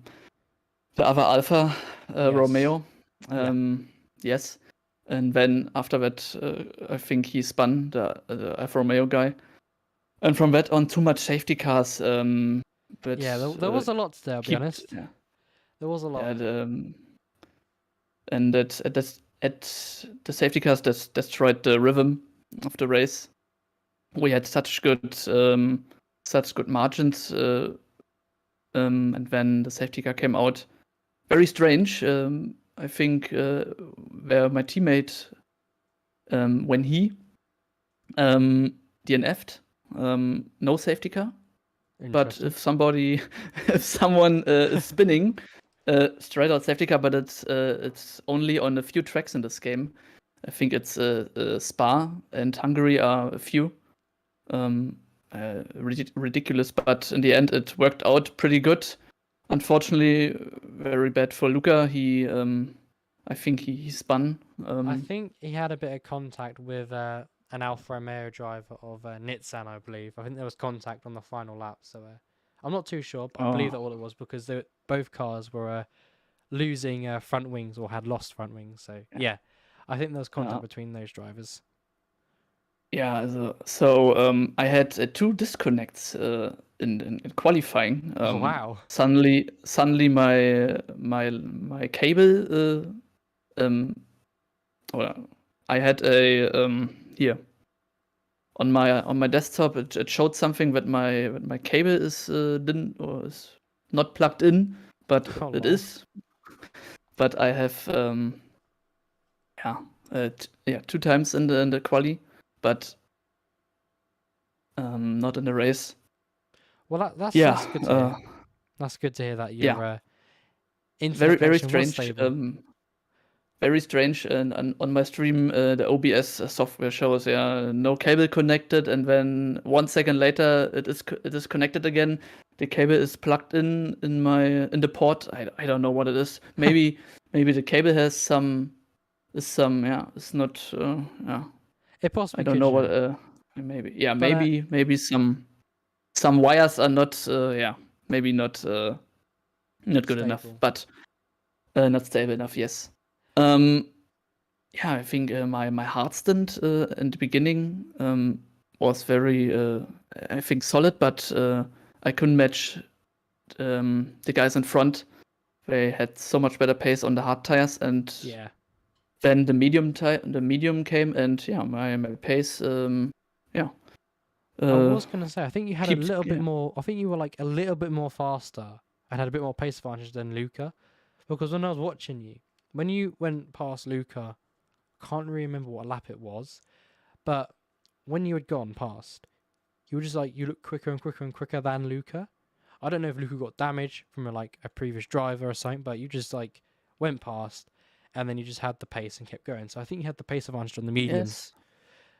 other Alpha Yes. Romeo. Yeah. Yes. And then after that, I think he spun the Alfa Romeo guy. And from that on, too much safety cars. But Yeah, there was a lot today, I'll be honest. Yeah. There was a lot. Yeah, and at the safety cars that destroyed the rhythm of the race. We had such good margins, and when the safety car came out, very strange. I think where my teammate when he DNF'd, no safety car. But if someone is spinning, straight out safety car, but it's only on a few tracks in this game. I think it's Spa and Hungary are a few. Ridiculous, but in the end it worked out pretty good. Unfortunately, very bad for Luca. He, I think he spun. I think he had a bit of contact with an Alfa Romeo driver of Nissan, I believe. I think there was contact on the final lap, so I'm not too sure, but I believe that all it was because both cars were losing front wings or had lost front wings. So yeah, I think there was contact between those drivers. Yeah, so I had 2 disconnects in qualifying. Oh, wow! Suddenly my cable. Or I had a here on my desktop. It showed something that my cable is didn't or is not plugged in, but it is. But I have 2 times in the quali, but not in the race. Well, that's good to hear. That's good to hear that your internet very connection strange. was stable. Very strange, and on my stream, the OBS software shows no cable connected, and then 1 second later it is connected again. The cable is plugged in the port. I don't know what it is. Maybe the cable has it's not It possibly I don't know what maybe some wires are not maybe not good stable enough, but not stable enough. Yes. I think my hard stint in the beginning was very, I think, solid, but I couldn't match the guys in front. They had so much better pace on the hard tires, and then the medium came, and my pace, I was gonna say, I think you had a little bit more. I think you were like a little bit more faster and had a bit more pace advantage than Luca, because when I was watching you, when you went past Luca, I can't really remember what lap it was, but when you had gone past, you were just like you look quicker and quicker and quicker than Luca. I don't know if Luca got damage from a previous driver or something, but you just went past, and then you just had the pace and kept going. So I think you had the pace advantage on the mediums Yes,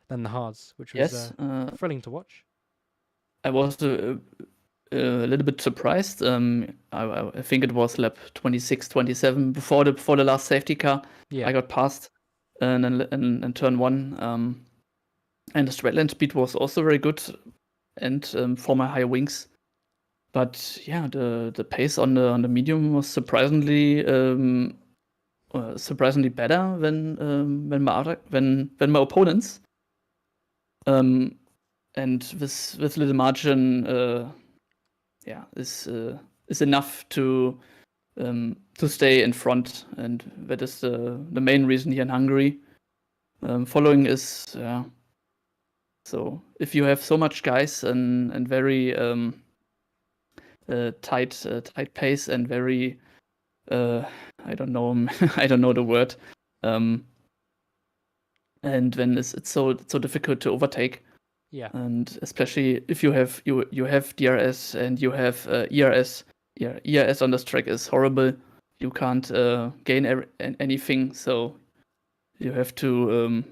than the hards, which was yes. thrilling to watch. I was a little bit surprised. I think it was lap 26, 27 before the last safety car. Yeah, I got past and in turn one. And the straight line speed was also very good, and for my high wings. But yeah, the pace on the medium was surprisingly better than my opponents. And with little margin, is enough to stay in front, and that is the main reason here in Hungary. Following is so if you have so much guys and very tight pace and very I don't know I don't know the word, and then it's so difficult to overtake. yeah, And especially if you have DRS and you have ERS. Yeah, ERS on this track is horrible. You can't gain anything, so you have to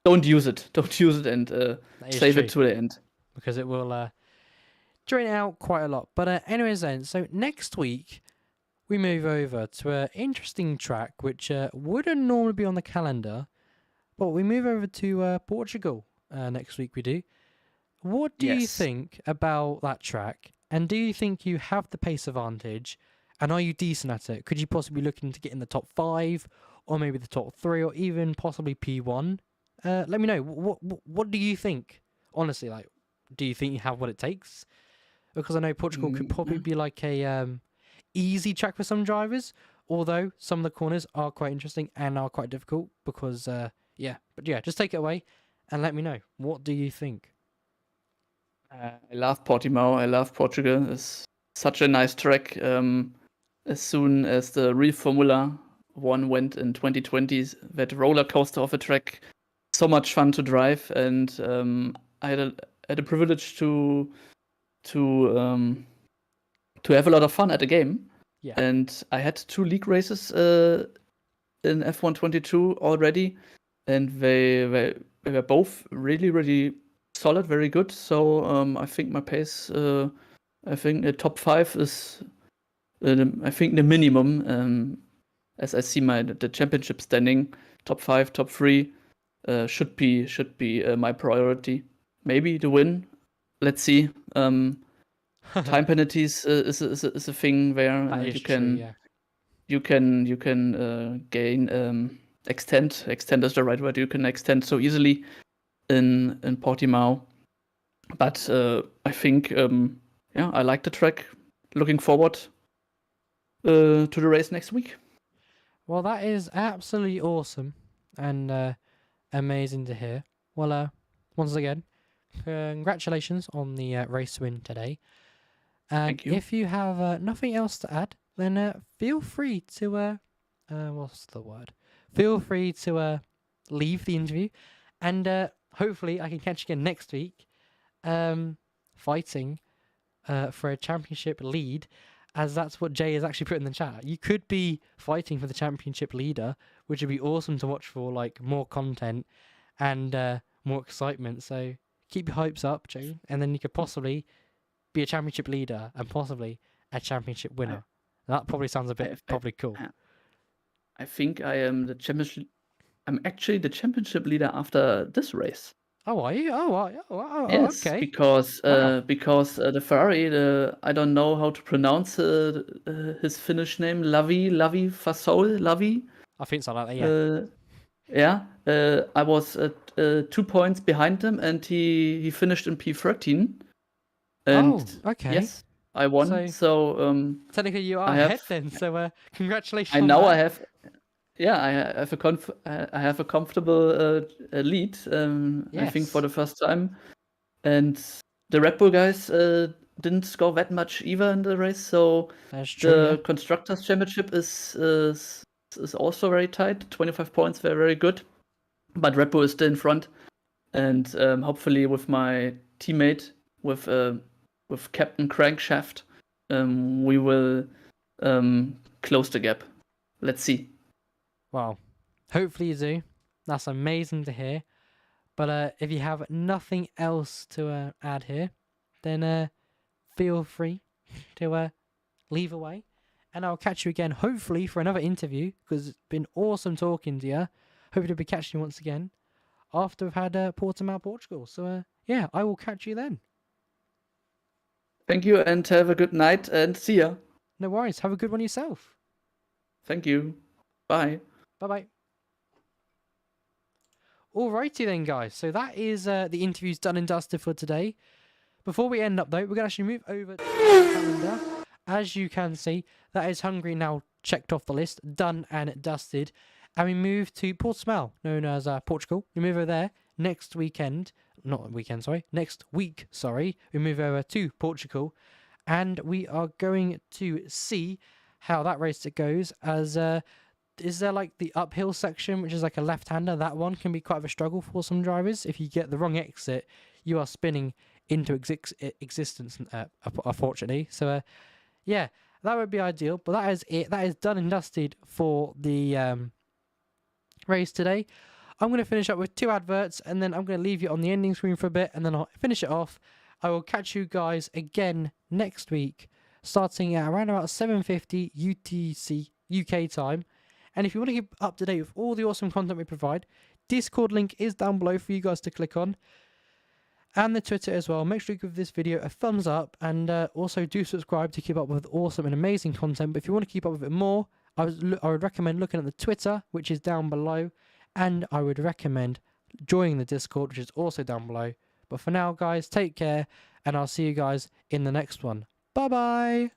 don't use it. Don't use it, and that is save true, it to the end. because it will drain it out quite a lot. But anyways, then, so next week we move over to an interesting track which wouldn't normally be on the calendar, but we move over to Portugal next week. We do. What do you Yes. think about that track? And do you think you have the pace advantage? And are you decent at it? Could you possibly be looking to get in the top 5, or maybe the top 3, or even possibly P1? Let me know. What do you think? Honestly, like, do you think you have what it takes? Because I know Portugal could probably be like a easy track for some drivers, although some of the corners are quite interesting and are quite difficult. Because but yeah, just take it away and let me know. What do you think? I love Portimao. I love Portugal. It's such a nice track. As soon as the real Formula One went in 2020, that roller coaster of a track, so much fun to drive, and I had a privilege to have a lot of fun at the game. Yeah. And I had 2 league races in F1 22 already, and they were both really solid, very good. So I think my pace, I think the top 5 is, I think the minimum. As I see the championship standing, top 5, top 3 should be my priority. Maybe the win. Let's see. Time penalties is a thing where That is you true, can yeah. you can gain extend is the right word. You can extend so easily in Portimao, but I think I like the track. Looking forward to the race next week. Well, that is absolutely awesome and amazing to hear. Well, once again, congratulations on the race win today. And Thank you. if you have nothing else to add, then feel free to what's the word? Feel free to leave the interview, and hopefully I can catch you again next week, fighting for a championship lead, as that's what Jay has actually put in the chat. You could be fighting for the championship leader, which would be awesome to watch for, like more content and more excitement. So keep your hopes up, Jay, and then you could possibly be a championship leader and possibly a championship winner. That probably sounds a bit probably cool. I think I am the championship. I'm actually the championship leader after this race. Oh, are you? Oh, Yes, okay. because Wow. the Ferrari, I don't know how to pronounce his Finnish name, Lavi Fasol, Lavi. I think so, like that, yeah. I was 2 points behind him, and he finished in P13. And Okay. yes, I won. So technically you are I ahead have then. So congratulations. I on now that. I have I have a comfortable lead. I think for Yes. the first time, and the Red Bull guys didn't score that much either in the race. So That's true. the Yeah. constructors championship is also very tight. 25 points, very good, but Red Bull is still in front, and hopefully with my teammate with Captain Crankshaft, we will close the gap. let's see. Well, hopefully you do. That's amazing to hear. But if you have nothing else to add here, then feel free to leave away. And I'll catch you again, hopefully, for another interview, because it's been awesome talking to you. Hopefully, to be catching you once again after we've had Portimao, Portugal. So, yeah, I will catch you then. Thank you and have a good night and see ya. No worries. Have a good one yourself. Thank you. Bye. Bye-bye. Alrighty then, guys. So that is the interviews done and dusted for today. Before we end up, though, we're going to actually move over to the calendar. As you can see, that is Hungary now checked off the list, done and dusted. And we move to Portimao, known as Portugal. We move over there next weekend. Not weekend, sorry. Next week, sorry. We move over to Portugal. And we are going to see how that race goes. As is there like the uphill section, which is like a left-hander? That one can be quite of a struggle for some drivers. If you get the wrong exit, you are spinning into existence, unfortunately. So, yeah, that would be ideal. But that is it. That is done and dusted for the race today. I'm going to finish up with 2 adverts, and then I'm going to leave you on the ending screen for a bit, and then I'll finish it off. I will catch you guys again next week, starting at around about 7:50 UTC UK time. And if you want to keep up to date with all the awesome content we provide, Discord link is down below for you guys to click on. And the Twitter as well. Make sure you give this video a thumbs up, and also do subscribe to keep up with awesome and amazing content. But if you want to keep up with it more, I would recommend looking at the Twitter, which is down below. And I would recommend joining the Discord, which is also down below. But for now, guys, take care, and I'll see you guys in the next one. Bye-bye!